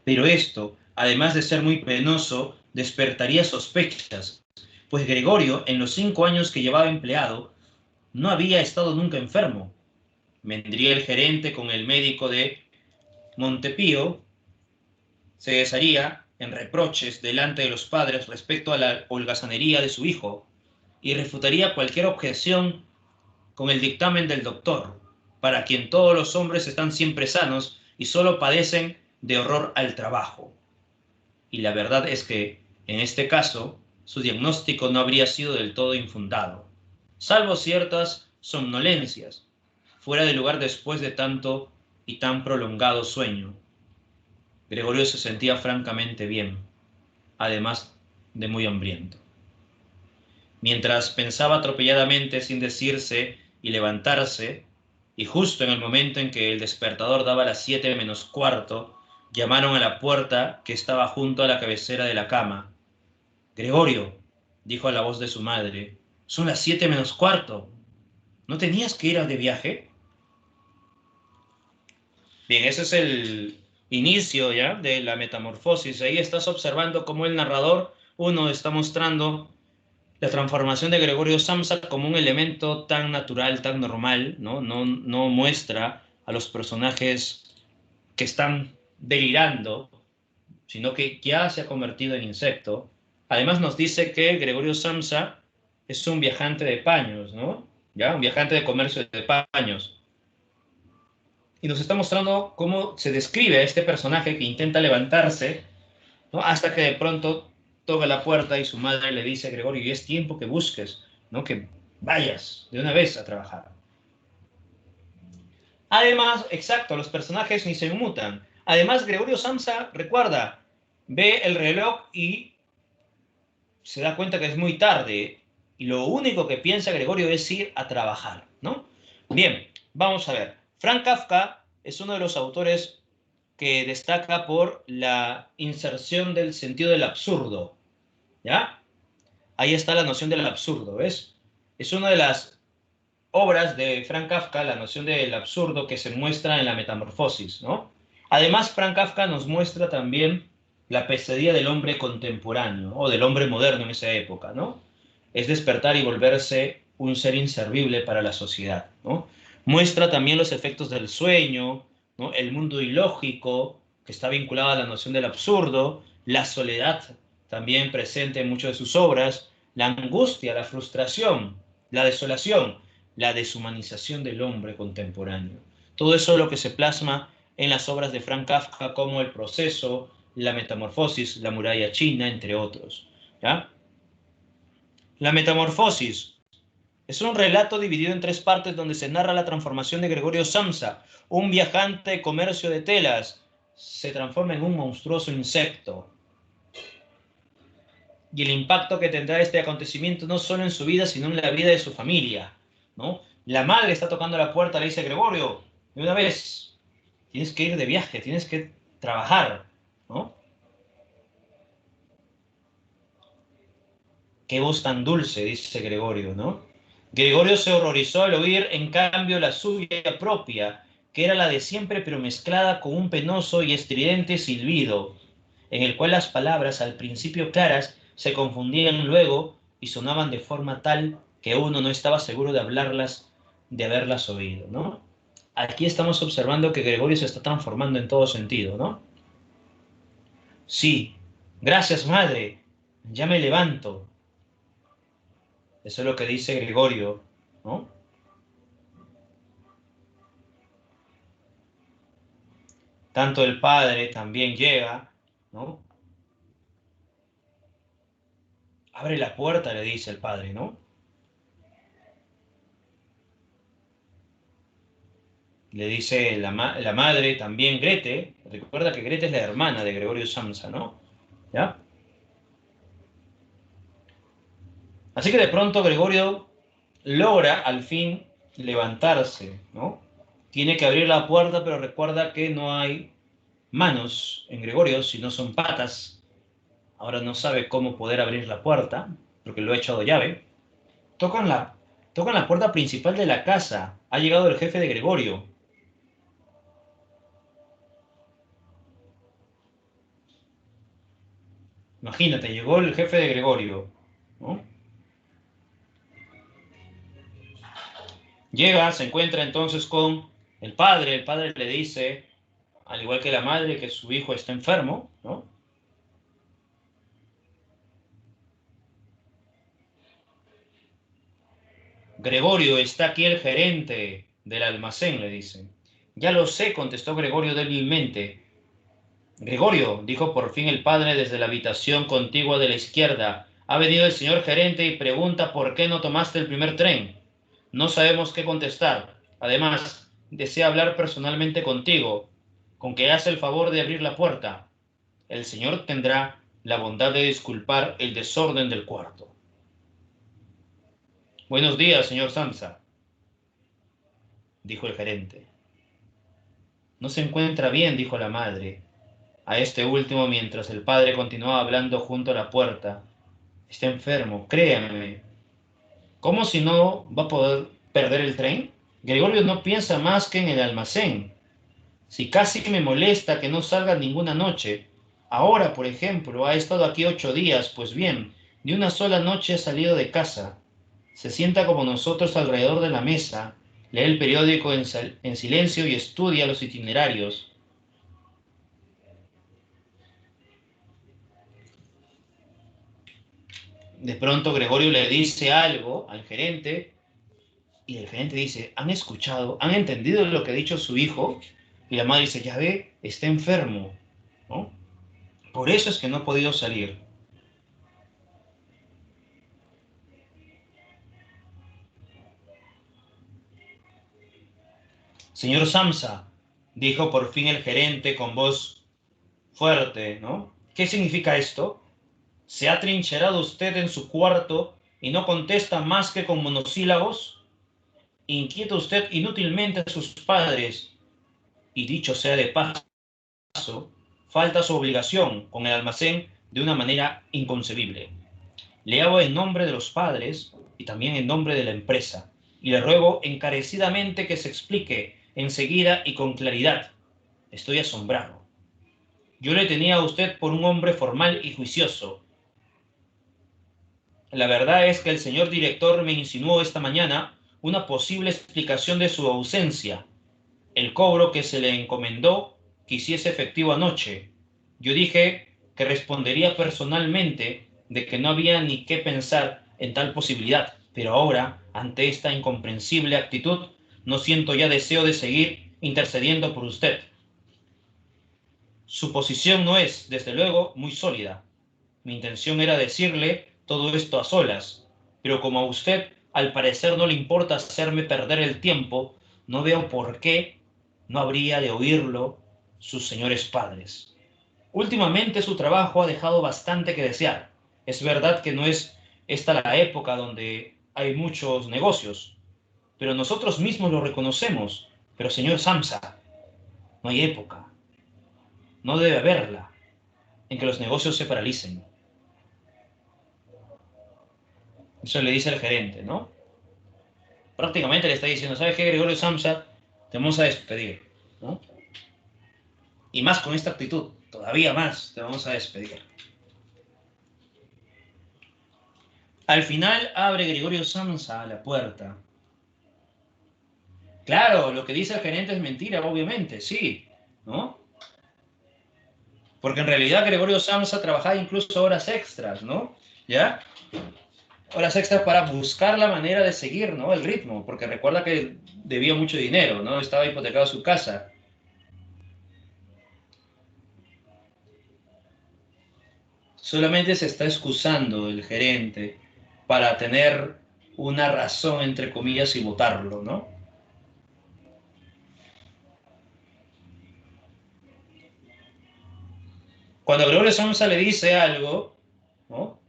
Pero esto, además de ser muy penoso, despertaría sospechas, pues Gregorio, en los 5 años que llevaba empleado, no había estado nunca enfermo. Vendría el gerente con el médico de Montepío, se desharía en reproches delante de los padres respecto a la holgazanería de su hijo y refutaría cualquier objeción con el dictamen del doctor, para quien todos los hombres están siempre sanos y solo padecen de horror al trabajo. Y la verdad es que, en este caso, su diagnóstico no habría sido del todo infundado, salvo ciertas somnolencias, fuera de lugar después de tanto y tan prolongado sueño. Gregorio se sentía francamente bien, además de muy hambriento. Mientras pensaba atropelladamente sin decirse y levantarse, y justo en el momento en que el despertador daba las 7 menos cuarto, llamaron a la puerta que estaba junto a la cabecera de la cama. Gregorio, dijo a la voz de su madre, son las 7 menos cuarto. ¿No tenías que ir de viaje? Bien, ese es el inicio ya de la metamorfosis. Ahí estás observando cómo el narrador, uno, está mostrando la transformación de Gregorio Samsa como un elemento tan natural, tan normal, ¿no? No muestra a los personajes que están delirando, sino que ya se ha convertido en insecto. Además nos dice que Gregorio Samsa es un viajante de paños, ¿no? ¿Ya? Un viajante de comercio de paños. Y nos está mostrando cómo se describe a este personaje que intenta levantarse, ¿no? Hasta que de pronto toca la puerta y su madre le dice a Gregorio, y es tiempo que busques, ¿no? Que vayas de una vez a trabajar. Además, exacto, los personajes ni se inmutan. Además, Gregorio Samsa, recuerda, ve el reloj y se da cuenta que es muy tarde y lo único que piensa Gregorio es ir a trabajar, ¿no? Bien, vamos a ver. Frank Kafka es uno de los autores que destaca por la inserción del sentido del absurdo, ¿ya? Ahí está la noción del absurdo, ¿ves? Es una de las obras de Frank Kafka, la noción del absurdo que se muestra en la Metamorfosis, ¿no? Además, Frank Kafka nos muestra también la pesadilla del hombre contemporáneo o del hombre moderno en esa época, ¿no? Es despertar y volverse un ser inservible para la sociedad, ¿no? Muestra también los efectos del sueño, ¿no? El mundo ilógico, que está vinculado a la noción del absurdo, la soledad, también presente en muchas de sus obras, la angustia, la frustración, la desolación, la deshumanización del hombre contemporáneo. Todo eso es lo que se plasma en las obras de Frank Kafka, como El proceso, La metamorfosis, La muralla china, entre otros, ¿ya? La metamorfosis es un relato dividido en 3 partes donde se narra la transformación de Gregorio Samsa, un viajante de comercio de telas, se transforma en un monstruoso insecto. Y el impacto que tendrá este acontecimiento no solo en su vida, sino en la vida de su familia, ¿no? La madre está tocando la puerta, le dice, Gregorio, de una vez, tienes que ir de viaje, tienes que trabajar, ¿no? Qué voz tan dulce, dice Gregorio, ¿no? Gregorio se horrorizó al oír, en cambio, la suya propia, que era la de siempre, pero mezclada con un penoso y estridente silbido, en el cual las palabras, al principio claras, se confundían luego y sonaban de forma tal que uno no estaba seguro de hablarlas, de haberlas oído, ¿no? aquí estamos observando que Gregorio se está transformando en todo sentido, ¿no? Sí, gracias, madre, ya me levanto. Eso es lo que dice Gregorio, ¿no? Tanto el padre también llega, ¿no? Abre la puerta, le dice el padre, ¿no? Le dice la madre también, Grete. Recuerda que Grete es la hermana de Gregorio Samsa, ¿no? ¿Ya? Así que de pronto Gregorio logra al fin levantarse, ¿no? Tiene que abrir la puerta, pero recuerda que no hay manos en Gregorio, sino son patas. Ahora no sabe cómo poder abrir la puerta, porque lo ha echado llave. Tocan la, tocan la puerta principal de la casa. Ha llegado el jefe de Gregorio. Imagínate, llegó el jefe de Gregorio, ¿no? Llega, se encuentra entonces con el padre le dice, al igual que la madre, que su hijo está enfermo, ¿no? Gregorio, está aquí el gerente del almacén, le dice. Ya lo sé, contestó Gregorio débilmente. Gregorio, dijo por fin el padre desde la habitación contigua de la izquierda, ha venido el señor gerente y pregunta por qué no tomaste el primer tren. No sabemos qué contestar. Además, desea hablar personalmente contigo, con que hace el favor de abrir la puerta. El señor tendrá la bondad de disculpar el desorden del cuarto. Buenos días, señor Samsa, dijo el gerente. No se encuentra bien, dijo la madre. A este último, mientras el padre continuaba hablando junto a la puerta. Está enfermo, créanme. ¿Cómo si no va a poder perder el tren? Gregorio no piensa más que en el almacén. Si casi me molesta que no salga ninguna noche. Ahora, por ejemplo, ha estado aquí 8 días, pues bien, ni una sola noche ha salido de casa. Se sienta como nosotros alrededor de la mesa, lee el periódico en silencio y estudia los itinerarios. De pronto Gregorio le dice algo al gerente y el gerente dice, ¿han escuchado? ¿Han entendido lo que ha dicho su hijo? Y la madre dice, ya ve, está enfermo, ¿no? Por eso es que no ha podido salir. Señor Samsa, dijo por fin el gerente con voz fuerte, ¿no? ¿Qué significa esto? ¿Se ha trincherado usted en su cuarto y no contesta más que con monosílabos? Inquieta usted inútilmente a sus padres y dicho sea de paso, falta su obligación con el almacén de una manera inconcebible. Le hago en nombre de los padres y también en nombre de la empresa y le ruego encarecidamente que se explique enseguida y con claridad. Estoy asombrado. Yo le tenía a usted por un hombre formal y juicioso. La verdad es que el señor director me insinuó esta mañana una posible explicación de su ausencia. El cobro que se le encomendó que hiciese efectivo anoche. Yo dije que respondería personalmente de que no había ni qué pensar en tal posibilidad, pero ahora, ante esta incomprensible actitud, no siento ya deseo de seguir intercediendo por usted. Su posición no es, desde luego, muy sólida. Mi intención era decirle todo esto a solas, pero como a usted al parecer no le importa hacerme perder el tiempo, no veo por qué no habría de oírlo sus señores padres. Últimamente su trabajo ha dejado bastante que desear. Es verdad que no es esta la época donde hay muchos negocios, pero nosotros mismos lo reconocemos. Pero señor Samsa, no hay época, no debe haberla, en que los negocios se paralicen. Eso le dice el gerente, ¿no? Prácticamente le está diciendo, ¿sabes qué, Gregorio Samsa? Te vamos a despedir, ¿no? Y más con esta actitud, todavía más te vamos a despedir. Al final abre Gregorio Samsa la puerta. Claro, lo que dice el gerente es mentira, obviamente, sí, ¿no? Porque en realidad Gregorio Samsa trabajaba incluso horas extras, ¿no? ¿Ya? Horas extras para buscar la manera de seguir, ¿no? El ritmo, porque recuerda que debía mucho dinero, ¿no? Estaba hipotecado su casa. Solamente se está excusando el gerente para tener una razón, entre comillas, y votarlo, ¿no? Cuando Gregorio Samsa le dice algo, ¿no?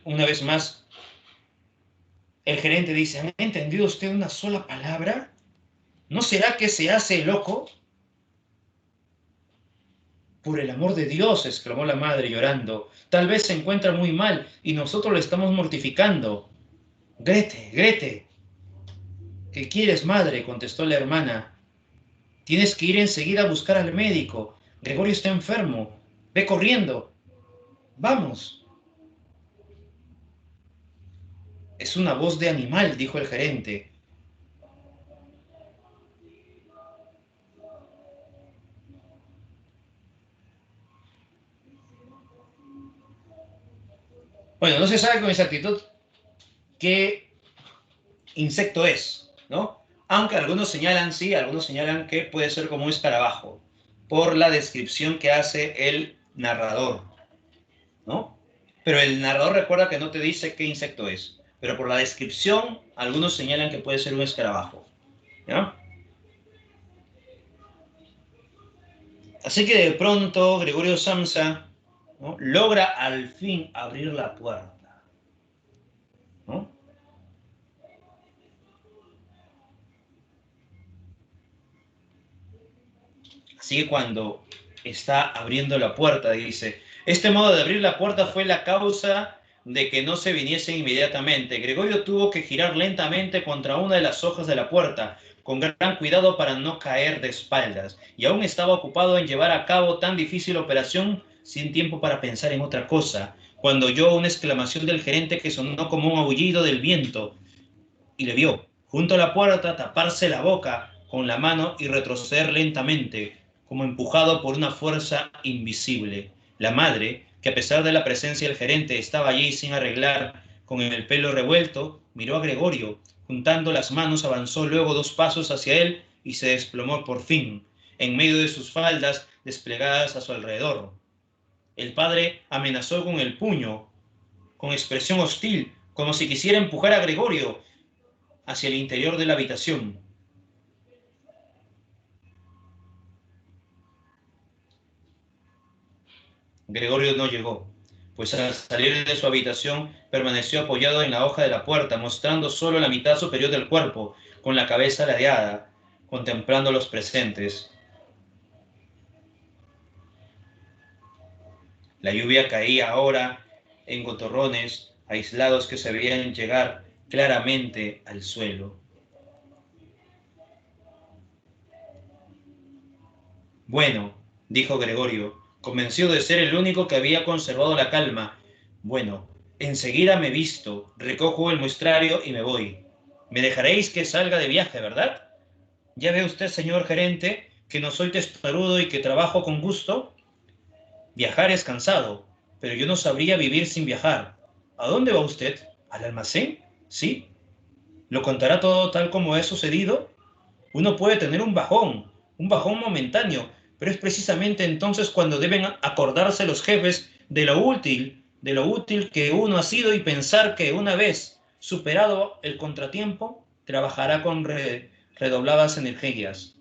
Una vez más, el gerente dice, ¿han entendido usted una sola palabra? ¿No será que se hace loco? Por el amor de Dios, exclamó la madre llorando. Tal vez se encuentra muy mal y nosotros le estamos mortificando. Grete, Grete. ¿Qué quieres, madre? Contestó la hermana. Tienes que ir enseguida a buscar al médico. Gregorio está enfermo. Ve corriendo. Vamos. Es una voz de animal, dijo el gerente. Bueno, no se sabe con exactitud qué insecto es, ¿no? Aunque algunos señalan, sí, algunos señalan que puede ser como un escarabajo, por la descripción que hace el narrador, ¿no? Pero el narrador recuerda que no te dice qué insecto es, pero por la descripción, algunos señalan que puede ser un escarabajo, ¿no? Así que de pronto Gregorio Samsa, ¿no?, logra al fin abrir la puerta, ¿no? Así que cuando está abriendo la puerta, dice, este modo de abrir la puerta fue la causa de que no se viniese inmediatamente. Gregorio tuvo que girar lentamente contra una de las hojas de la puerta, con gran cuidado para no caer de espaldas, y aún estaba ocupado en llevar a cabo tan difícil operación sin tiempo para pensar en otra cosa, cuando oyó una exclamación del gerente que sonó como un aullido del viento, y le vio, junto a la puerta, taparse la boca con la mano y retroceder lentamente, como empujado por una fuerza invisible. La madre, que a pesar de la presencia del gerente estaba allí sin arreglar, con el pelo revuelto, miró a Gregorio, juntando las manos avanzó luego 2 pasos hacia él y se desplomó por fin, en medio de sus faldas desplegadas a su alrededor. El padre amenazó con el puño, con expresión hostil, como si quisiera empujar a Gregorio hacia el interior de la habitación. Gregorio no llegó, pues al salir de su habitación permaneció apoyado en la hoja de la puerta, mostrando solo la mitad superior del cuerpo, con la cabeza ladeada, contemplando a los presentes. La lluvia caía ahora en gotorrones aislados que se veían llegar claramente al suelo. Bueno, dijo Gregorio, convencido de ser el único que había conservado la calma. Bueno, enseguida me visto, recojo el muestrario y me voy. Me dejaréis que salga de viaje, ¿verdad? Ya ve usted, señor gerente, que no soy testarudo y que trabajo con gusto. Viajar es cansado, pero yo no sabría vivir sin viajar. ¿A dónde va usted? ¿Al almacén? ¿Sí? ¿Lo contará todo tal como he sucedido? Uno puede tener un bajón momentáneo, pero es precisamente entonces cuando deben acordarse los jefes de lo útil que uno ha sido y pensar que una vez superado el contratiempo, trabajará con redobladas energías.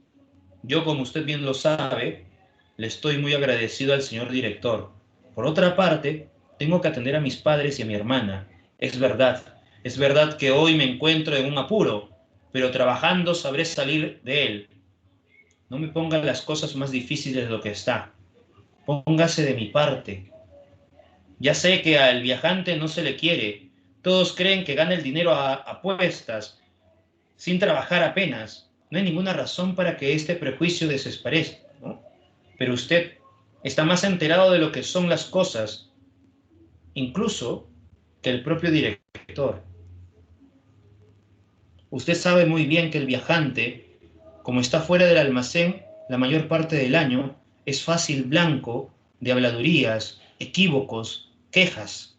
Yo, como usted bien lo sabe, le estoy muy agradecido al señor director. Por otra parte, tengo que atender a mis padres y a mi hermana. Es verdad que hoy me encuentro en un apuro, pero trabajando sabré salir de él. No me ponga las cosas más difíciles de lo que está. Póngase de mi parte. Ya sé que al viajante no se le quiere. Todos creen que gana el dinero a apuestas, sin trabajar apenas. No hay ninguna razón para que este prejuicio desaparezca, ¿no? Pero usted está más enterado de lo que son las cosas, incluso que el propio director. Usted sabe muy bien que el viajante, como está fuera del almacén la mayor parte del año, es fácil blanco de habladurías, equívocos, quejas.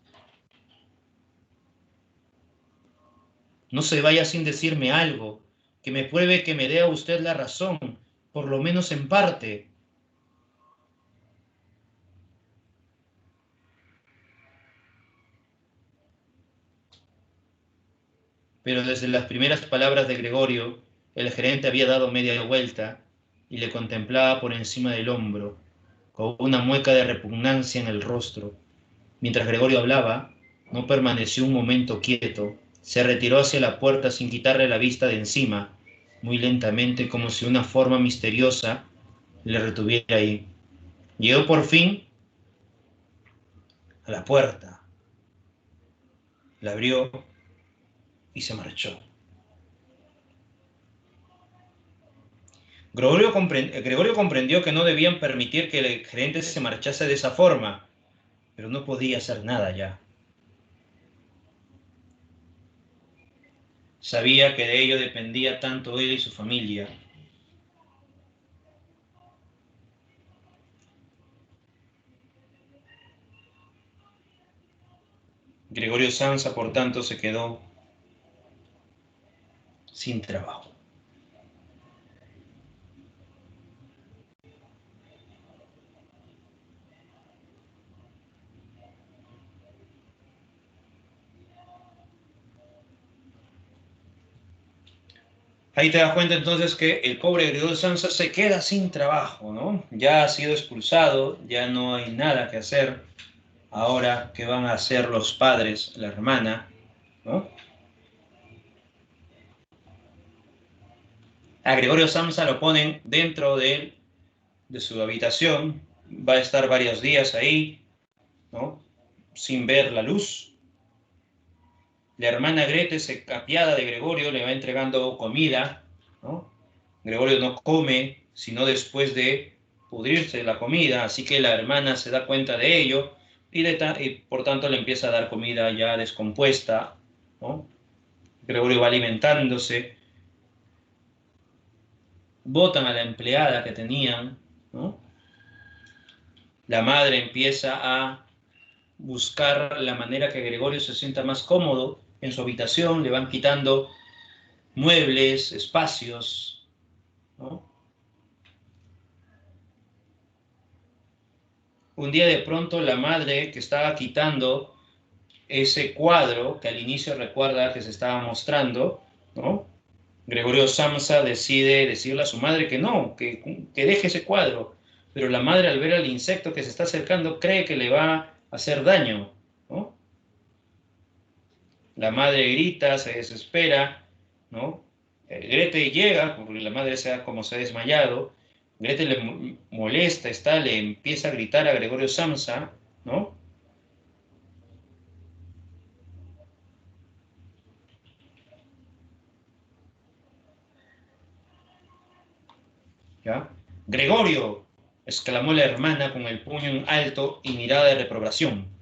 No se vaya sin decirme algo, que me pruebe que me dé a usted la razón, por lo menos en parte. Pero desde las primeras palabras de Gregorio, el gerente había dado media vuelta y le contemplaba por encima del hombro, con una mueca de repugnancia en el rostro. Mientras Gregorio hablaba, no permaneció un momento quieto. Se retiró hacia la puerta sin quitarle la vista de encima, muy lentamente, como si una forma misteriosa le retuviera ahí. Llegó por fin a la puerta, la abrió y se marchó. Gregorio comprendió que no debían permitir que el gerente se marchase de esa forma, pero no podía hacer nada ya. Sabía que de ello dependía tanto él y su familia. Gregorio Samsa, por tanto, se quedó sin trabajo. Ahí te das cuenta entonces que el pobre Gregorio Samsa se queda sin trabajo, ¿no? Ya ha sido expulsado, ya no hay nada que hacer. Ahora, ¿qué van a hacer los padres, la hermana, ¿no? A Gregorio Samsa lo ponen dentro de su habitación, va a estar varios días ahí, ¿no? Sin ver la luz. La hermana Grete, se apiada de Gregorio, le va entregando comida, ¿no? Gregorio no come, sino después de pudrirse la comida, así que la hermana se da cuenta de ello y por tanto le empieza a dar comida ya descompuesta, ¿no? Gregorio va alimentándose, botan a la empleada que tenían, ¿no? La madre empieza a buscar la manera que Gregorio se sienta más cómodo en su habitación, le van quitando muebles, espacios, ¿no? Un día de pronto la madre que estaba quitando ese cuadro que al inicio recuerda que se estaba mostrando, ¿no? Gregorio Samsa decide decirle a su madre que no, que deje ese cuadro, pero la madre al ver al insecto que se está acercando cree que le va a hacer daño, ¿no? La madre grita, se desespera, ¿no? Grete llega, porque la madre como se ha desmayado, Grete le molesta, le empieza a gritar a Gregorio Samsa, ¿no? ¿Ya? Gregorio, exclamó la hermana con el puño en alto y mirada de reprobación.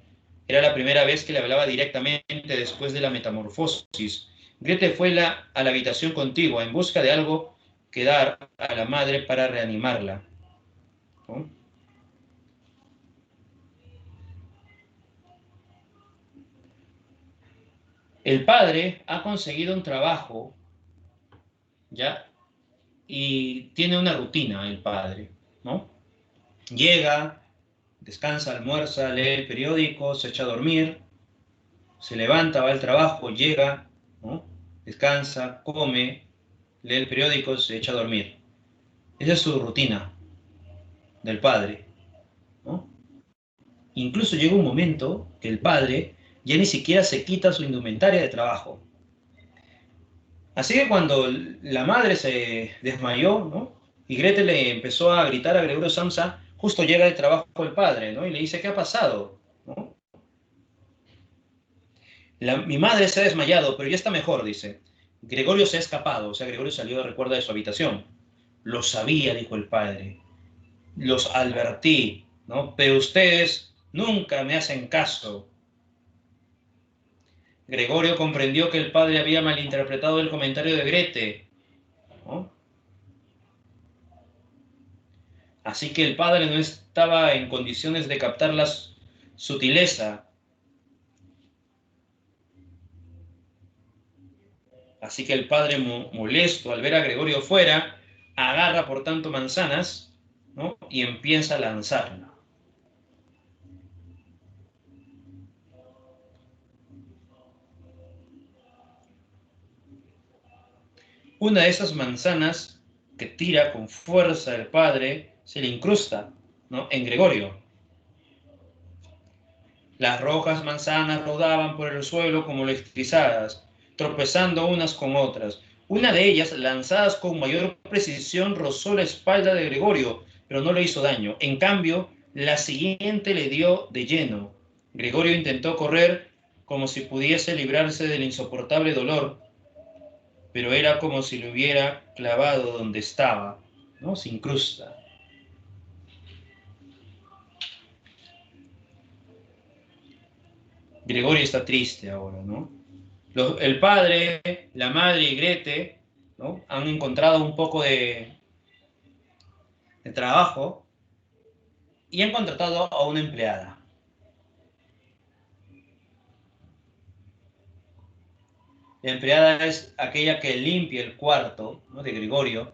Era la primera vez que le hablaba directamente después de la metamorfosis. Grete fue a la habitación contigua en busca de algo que dar a la madre para reanimarla, ¿no? El padre ha conseguido un trabajo, ¿ya? Y tiene una rutina el padre, ¿no? Llega, descansa, almuerza, lee el periódico, se echa a dormir, se levanta, va al trabajo, llega, ¿no? Descansa, come, lee el periódico, se echa a dormir. Esa es su rutina del padre, ¿no? Incluso llega un momento que el padre ya ni siquiera se quita su indumentaria de trabajo. Así que cuando la madre se desmayó, ¿no? Y Gretel le empezó a gritar a Gregorio Samsa, justo llega del trabajo el padre, ¿no? Y le dice, ¿qué ha pasado? ¿No? Mi madre se ha desmayado, pero ya está mejor, dice. Gregorio se ha escapado, o sea, Gregorio salió, recuerda, de su habitación. Lo sabía, dijo el padre. Los advertí, ¿no? Pero ustedes nunca me hacen caso. Gregorio comprendió que el padre había malinterpretado el comentario de Grete, ¿no? Así que el padre no estaba en condiciones de captar la sutileza. Así que el padre, molesto al ver a Gregorio fuera, agarra por tanto manzanas, ¿no? Y empieza a lanzarla. Una de esas manzanas que tira con fuerza el padre se le incrusta, ¿no? En Gregorio. Las rojas manzanas rodaban por el suelo como electrizadas, tropezando unas con otras. Una de ellas, lanzadas con mayor precisión, rozó la espalda de Gregorio, pero no le hizo daño. En cambio, la siguiente le dio de lleno. Gregorio intentó correr como si pudiese librarse del insoportable dolor, pero era como si lo hubiera clavado donde estaba, ¿no? Se incrusta. Gregorio está triste ahora, ¿no? El padre, la madre y Grete, ¿no? Han encontrado un poco de trabajo y han contratado a una empleada. La empleada es aquella que limpia el cuarto, ¿no? De Gregorio.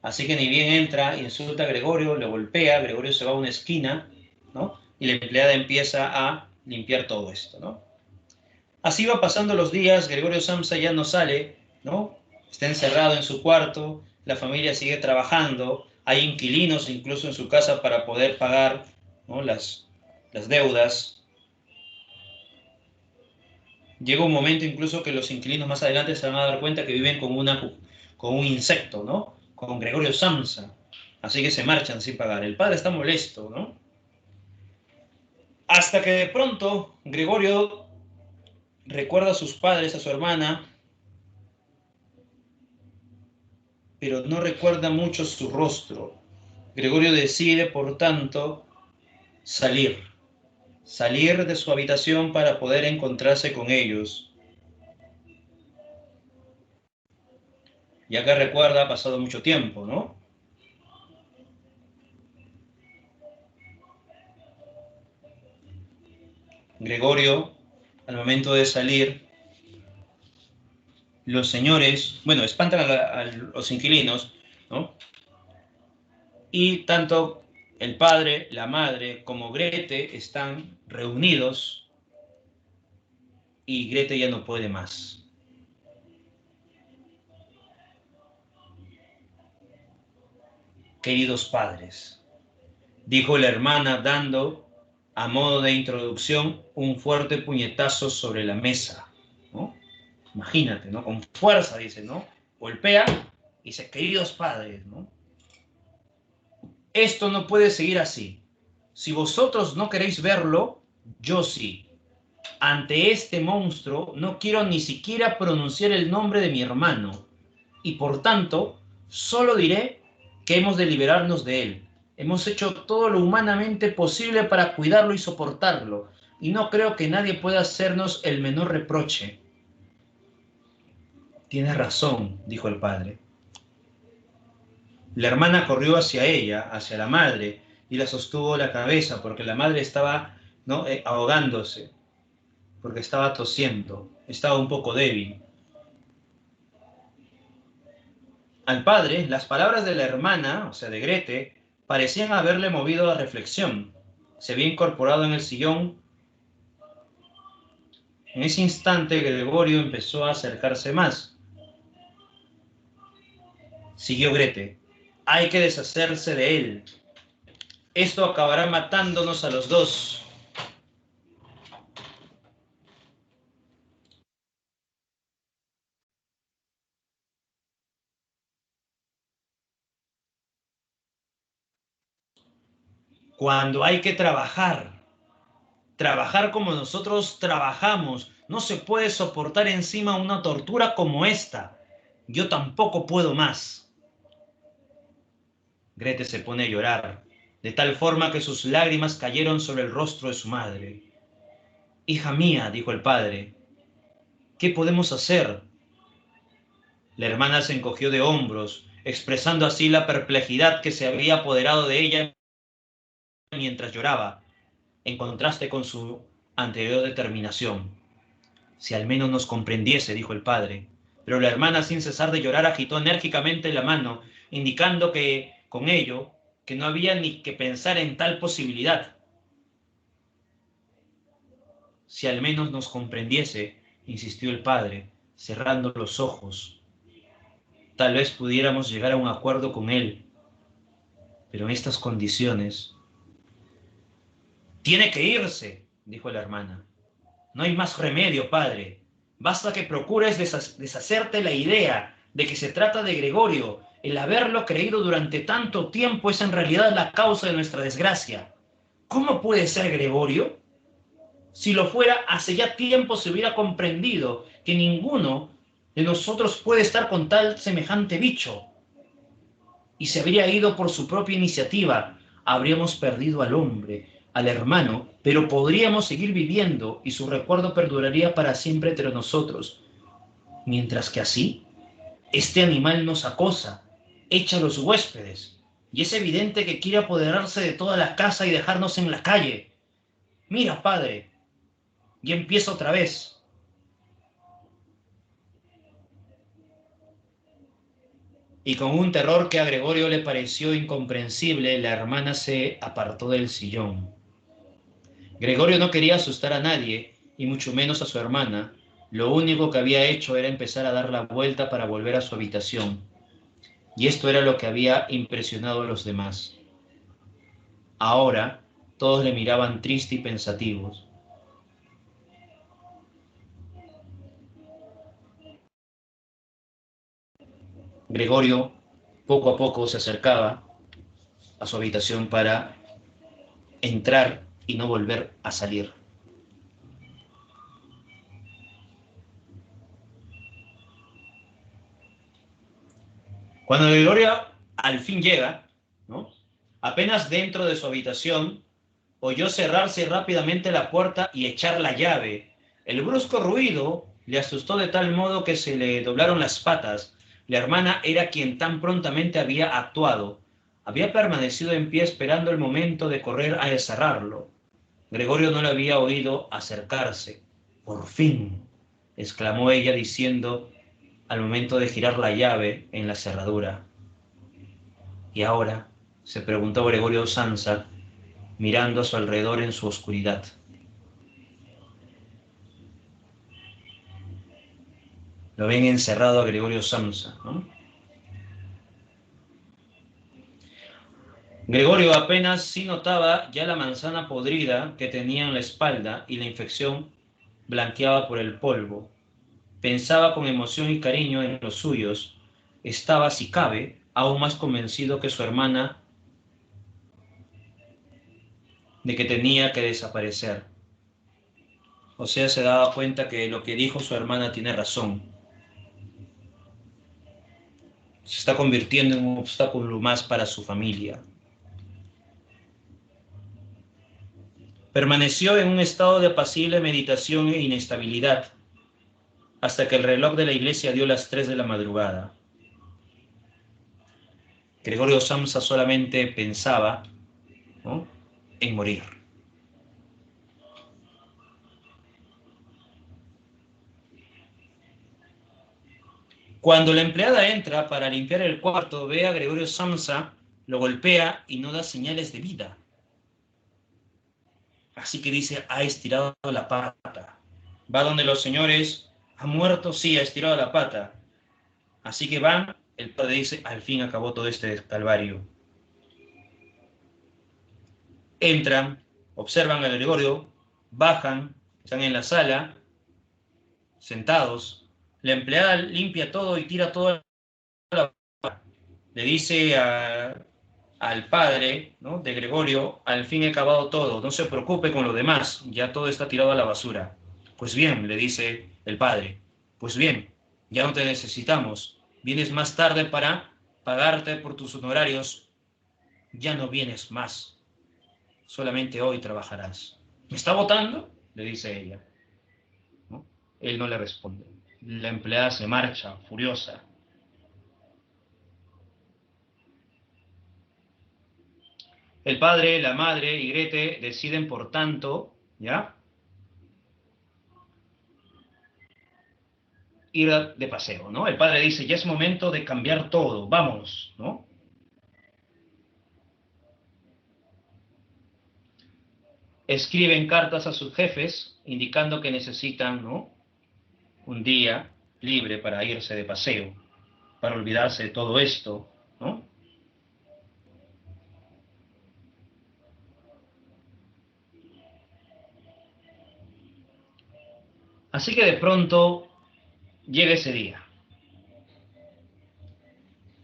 Así que ni bien entra, insulta a Gregorio, le golpea, Gregorio se va a una esquina, ¿no? Y la empleada empieza a limpiar todo esto, ¿no? Así va pasando los días, Gregorio Samsa ya no sale, ¿no? Está encerrado en su cuarto, la familia sigue trabajando, hay inquilinos incluso en su casa para poder pagar, ¿no? las deudas. Llega un momento incluso que los inquilinos más adelante se van a dar cuenta que viven con un insecto, ¿no? Con Gregorio Samsa. Así que se marchan sin pagar. El padre está molesto, ¿no? Hasta que de pronto Gregorio recuerda a sus padres, a su hermana, pero no recuerda mucho su rostro. Gregorio decide, por tanto, salir. Salir de su habitación para poder encontrarse con ellos. Ya que recuerda, ha pasado mucho tiempo, ¿no? Gregorio, al momento de salir, los señores, bueno, espantan a los inquilinos, ¿no? Y tanto el padre, la madre, como Grete están reunidos y Grete ya no puede más. Queridos padres, dijo la hermana dando, a modo de introducción, un fuerte puñetazo sobre la mesa, ¿no? Imagínate, ¿no? Con fuerza, dice, ¿no? Golpea y dice, queridos padres, ¿no? Esto no puede seguir así. Si vosotros no queréis verlo, yo sí. Ante este monstruo no quiero ni siquiera pronunciar el nombre de mi hermano y por tanto solo diré que hemos de liberarnos de él. Hemos hecho todo lo humanamente posible para cuidarlo y soportarlo y no creo que nadie pueda hacernos el menor reproche. Tienes razón, dijo el padre. La hermana corrió hacia ella, hacia la madre, y la sostuvo la cabeza porque la madre estaba, ¿no? Ahogándose, porque estaba tosiendo, estaba un poco débil. Al padre, las palabras de la hermana, o sea, de Grete, parecían haberle movido a reflexión. Se había incorporado en el sillón. En ese instante, Gregorio empezó a acercarse más. Siguió Grete. Hay que deshacerse de él. Esto acabará matándonos a los dos. Cuando hay que trabajar como nosotros trabajamos, no se puede soportar encima una tortura como esta. Yo tampoco puedo más. Grete se pone a llorar, de tal forma que sus lágrimas cayeron sobre el rostro de su madre. Hija mía, dijo el padre, ¿Qué podemos hacer? La hermana se encogió de hombros, expresando así la perplejidad que se había apoderado de ella mientras lloraba, en contraste con su anterior determinación. Si al menos nos comprendiese, dijo el padre. Pero la hermana, sin cesar de llorar, agitó enérgicamente la mano, indicando que, con ello, que no había ni que pensar en tal posibilidad. Si al menos nos comprendiese, insistió el padre, cerrando los ojos. Tal vez pudiéramos llegar a un acuerdo con él, pero en estas condiciones. Tiene que irse, dijo la hermana. No hay más remedio, padre. Basta que procures deshacerte la idea de que se trata de Gregorio. El haberlo creído durante tanto tiempo es en realidad la causa de nuestra desgracia. ¿Cómo puede ser Gregorio? Si lo fuera, hace ya tiempo se hubiera comprendido que ninguno de nosotros puede estar con tal semejante bicho. Y se habría ido por su propia iniciativa. Habríamos perdido al hombre, al hermano, pero podríamos seguir viviendo y su recuerdo perduraría para siempre entre nosotros. Mientras que así, este animal nos acosa, echa a los huéspedes, y es evidente que quiere apoderarse de toda la casa y dejarnos en la calle. Mira, padre, y empieza otra vez. Y con un terror que a Gregorio le pareció incomprensible, la hermana se apartó del sillón. Gregorio no quería asustar a nadie, y mucho menos a su hermana. Lo único que había hecho era empezar a dar la vuelta para volver a su habitación, y esto era lo que había impresionado a los demás. Ahora todos le miraban triste y pensativos. Gregorio poco a poco se acercaba a su habitación para entrar y no volver a salir. Cuando Gregorio al fin llega, ¿no? Apenas dentro de su habitación, oyó cerrarse rápidamente la puerta y echar la llave. El brusco ruido le asustó de tal modo que se le doblaron las patas. La hermana era quien tan prontamente había actuado. Había permanecido en pie esperando el momento de correr a cerrarlo. Gregorio no le había oído acercarse. Por fin, exclamó ella diciendo al momento de girar la llave en la cerradura. ¿Y ahora? Se preguntó Gregorio Samsa, mirando a su alrededor en su oscuridad. Lo ven encerrado a Gregorio Samsa, ¿no? Gregorio apenas sí notaba ya la manzana podrida que tenía en la espalda y la infección blanqueaba por el polvo. Pensaba con emoción y cariño en los suyos. Estaba, si cabe, aún más convencido que su hermana de que tenía que desaparecer. O sea, se daba cuenta que lo que dijo su hermana tiene razón. Se está convirtiendo en un obstáculo más para su familia. Permaneció en un estado de apacible meditación e inestabilidad hasta que el reloj de la iglesia dio las 3 de la madrugada. Gregorio Samsa solamente pensaba, ¿no?, en morir. Cuando la empleada entra para limpiar el cuarto, ve a Gregorio Samsa, lo golpea y no da señales de vida. Así que dice, ha estirado la pata. Va donde los señores, ha muerto, sí, ha estirado la pata. Así que van, el padre dice, al fin acabó todo este calvario. Entran, observan a Gregorio, bajan, están en la sala, sentados. La empleada limpia todo y tira todo. Le dice al padre, ¿no?, de Gregorio, al fin he acabado todo, no se preocupe con lo demás, ya todo está tirado a la basura. Pues bien, le dice el padre, pues bien, ya no te necesitamos, vienes más tarde para pagarte por tus honorarios, ya no vienes más, solamente hoy trabajarás. ¿Me está votando?, le dice ella, ¿no? Él no le responde. La empleada se marcha, furiosa. El padre, la madre y Grete deciden, por tanto, ¿ya?, ir de paseo, ¿no? El padre dice, ya es momento de cambiar todo, vámonos, ¿no? Escriben cartas a sus jefes indicando que necesitan, ¿no?, un día libre para irse de paseo, para olvidarse de todo esto, ¿no? Así que de pronto llega ese día.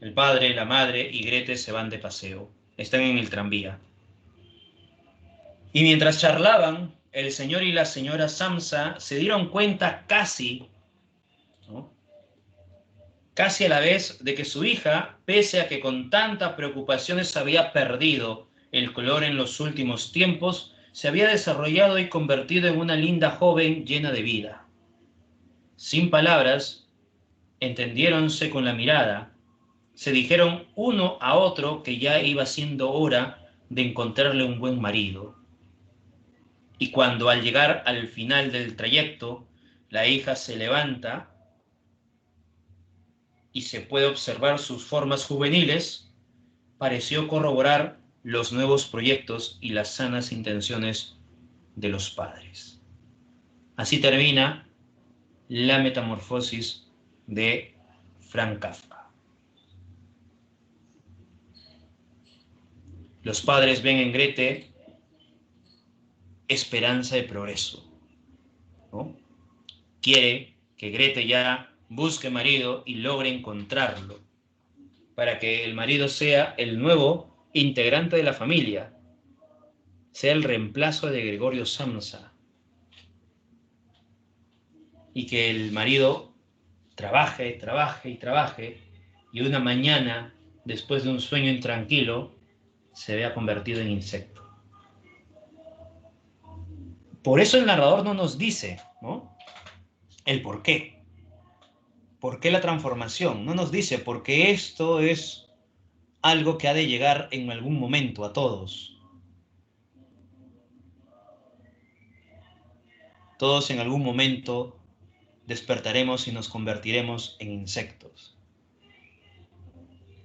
El padre, la madre y Grete se van de paseo. Están en el tranvía. Y mientras charlaban, el señor y la señora Samsa se dieron cuenta casi, ¿no?, casi a la vez, de que su hija, pese a que con tantas preocupaciones había perdido el color en los últimos tiempos, se había desarrollado y convertido en una linda joven llena de vida. Sin palabras, entendiéronse con la mirada, se dijeron uno a otro que ya iba siendo hora de encontrarle un buen marido. Y cuando al llegar al final del trayecto, la hija se levanta y se puede observar sus formas juveniles, pareció corroborar los nuevos proyectos y las sanas intenciones de los padres. Así termina la metamorfosis de Franz Kafka. Los padres ven en Grete esperanza de progreso, ¿no? Quiere que Grete ya busque marido y logre encontrarlo, para que el marido sea el nuevo integrante de la familia, sea el reemplazo de Gregorio Samsa, y que el marido trabaje, trabaje y trabaje, y una mañana, después de un sueño intranquilo, se vea convertido en insecto. Por eso el narrador no nos dice, ¿no?, el por qué. ¿Por qué la transformación? No nos dice, porque esto es algo que ha de llegar en algún momento a todos. Todos en algún momento despertaremos y nos convertiremos en insectos.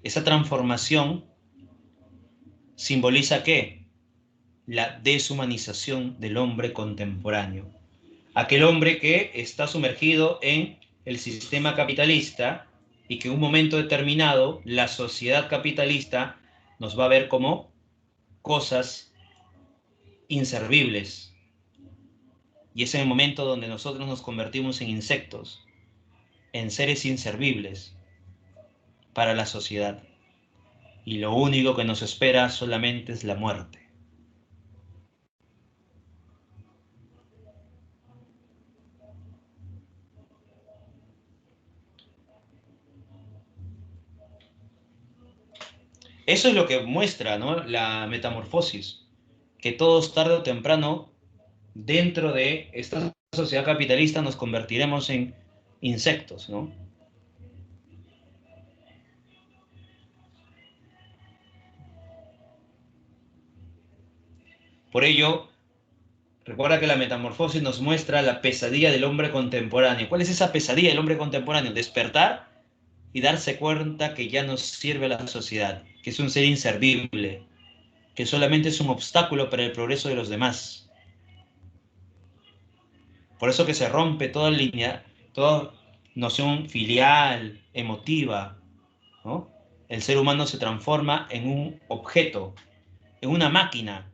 Esa transformación simboliza ¿qué? La deshumanización del hombre contemporáneo. Aquel hombre que está sumergido en el sistema capitalista y que en un momento determinado la sociedad capitalista nos va a ver como cosas inservibles. Y es en el momento donde nosotros nos convertimos en insectos, en seres inservibles para la sociedad. Y lo único que nos espera solamente es la muerte. Eso es lo que muestra, ¿no?, la metamorfosis, que todos tarde o temprano, dentro de esta sociedad capitalista, nos convertiremos en insectos, ¿no? Por ello, recuerda que la metamorfosis nos muestra la pesadilla del hombre contemporáneo. ¿Cuál es esa pesadilla del hombre contemporáneo? Despertar y darse cuenta que ya no sirve a la sociedad, que es un ser inservible, que solamente es un obstáculo para el progreso de los demás. Por eso que se rompe toda línea, toda noción filial, emotiva, ¿no? El ser humano se transforma en un objeto, en una máquina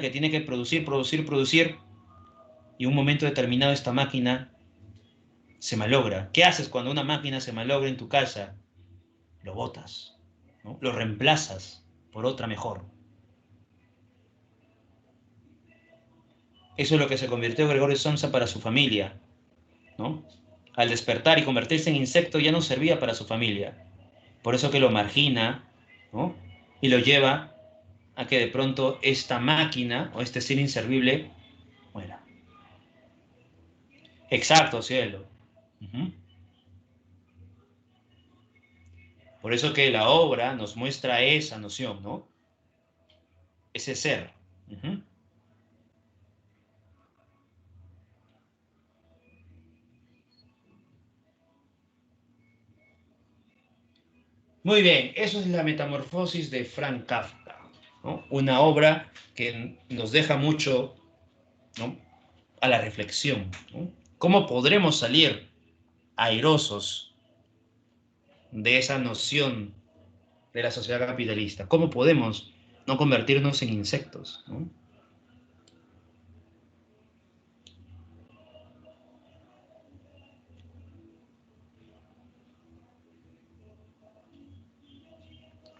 que tiene que producir, producir, producir, y en un momento determinado esta máquina se malogra. ¿Qué haces cuando una máquina se malogra en tu casa? Lo botas, ¿no? Lo reemplazas por otra mejor. Eso es lo que se convirtió Gregorio Samsa para su familia, ¿no? Al despertar y convertirse en insecto ya no servía para su familia. Por eso que lo margina, ¿no?, y lo lleva a que de pronto esta máquina o este ser inservible muera. Exacto, cielo. Ujú. Por eso que la obra nos muestra esa noción, ¿no? Ese ser. Ujú. Muy bien, eso es la metamorfosis de Frank Kafka, ¿no? Una obra que nos deja mucho, ¿no?, a la reflexión, ¿no? ¿Cómo podremos salir airosos de esa noción de la sociedad capitalista? ¿Cómo podemos no convertirnos en insectos, ¿no?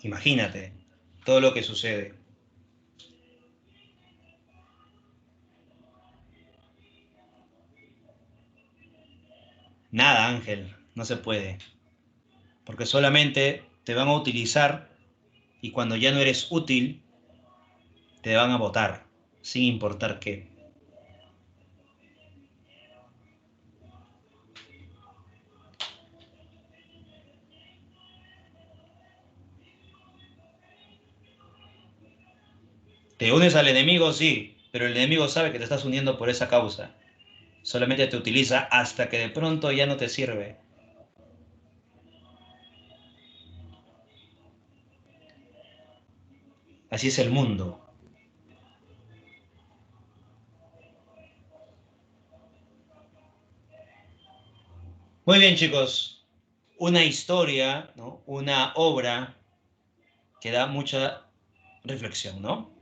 Imagínate todo lo que sucede. Nada, Ángel, no se puede, porque solamente te van a utilizar y cuando ya no eres útil, te van a votar, sin importar qué. Te unes al enemigo, sí, pero el enemigo sabe que te estás uniendo por esa causa. Solamente te utiliza hasta que de pronto ya no te sirve. Así es el mundo. Muy bien, chicos. Una historia, ¿no?, una obra que da mucha reflexión, ¿no?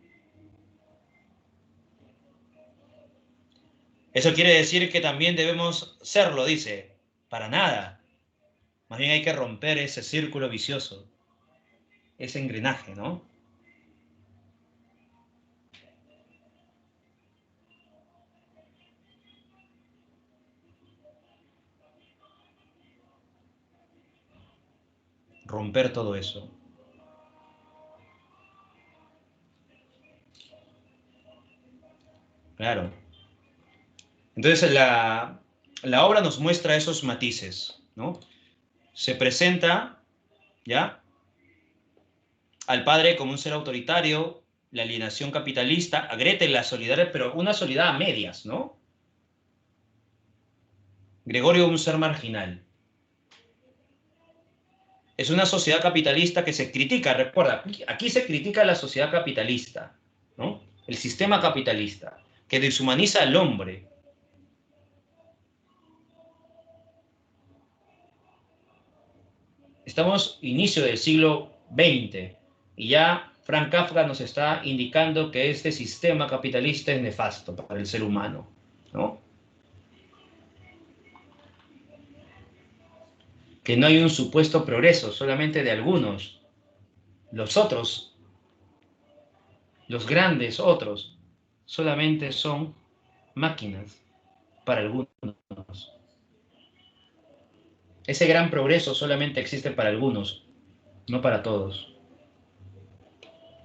Eso quiere decir que también debemos serlo, dice. Para nada. Más bien hay que romper ese círculo vicioso, ese engranaje, ¿no? Romper todo eso. Claro. Entonces la obra nos muestra esos matices, ¿no? Se presenta, ¿ya?, al padre como un ser autoritario, la alienación capitalista, a Gretel la solidaria, pero una solidaridad a medias, ¿no? Gregorio un ser marginal. Es una sociedad capitalista que se critica, recuerda, aquí se critica la sociedad capitalista, ¿no? El sistema capitalista, que deshumaniza al hombre. Estamos inicio del siglo XX y ya Frank Kafka nos está indicando que este sistema capitalista es nefasto para el ser humano, ¿no? Que no hay un supuesto progreso, solamente de algunos. Los otros, los grandes otros, solamente son máquinas para algunos. Ese gran progreso solamente existe para algunos, no para todos.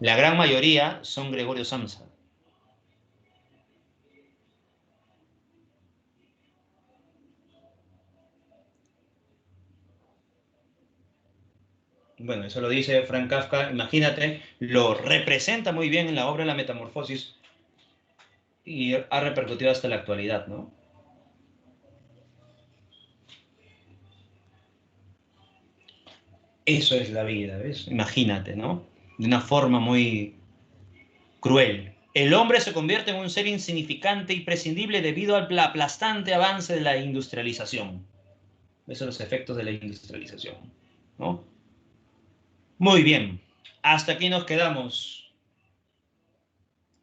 La gran mayoría son Gregorio Samsa. Bueno, eso lo dice Frank Kafka, imagínate, lo representa muy bien en la obra La Metamorfosis y ha repercutido hasta la actualidad, ¿no? Eso es la vida, ¿ves? Imagínate, ¿no? De una forma muy cruel. El hombre se convierte en un ser insignificante y prescindible debido al aplastante avance de la industrialización. Esos son los efectos de la industrialización, ¿no? Muy bien. Hasta aquí nos quedamos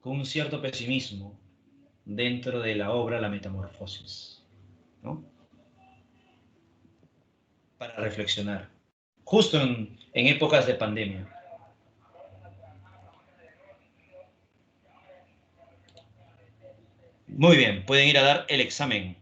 con un cierto pesimismo dentro de la obra La Metamorfosis, ¿no? Para reflexionar, justo en épocas de pandemia. Muy bien, pueden ir a dar el examen.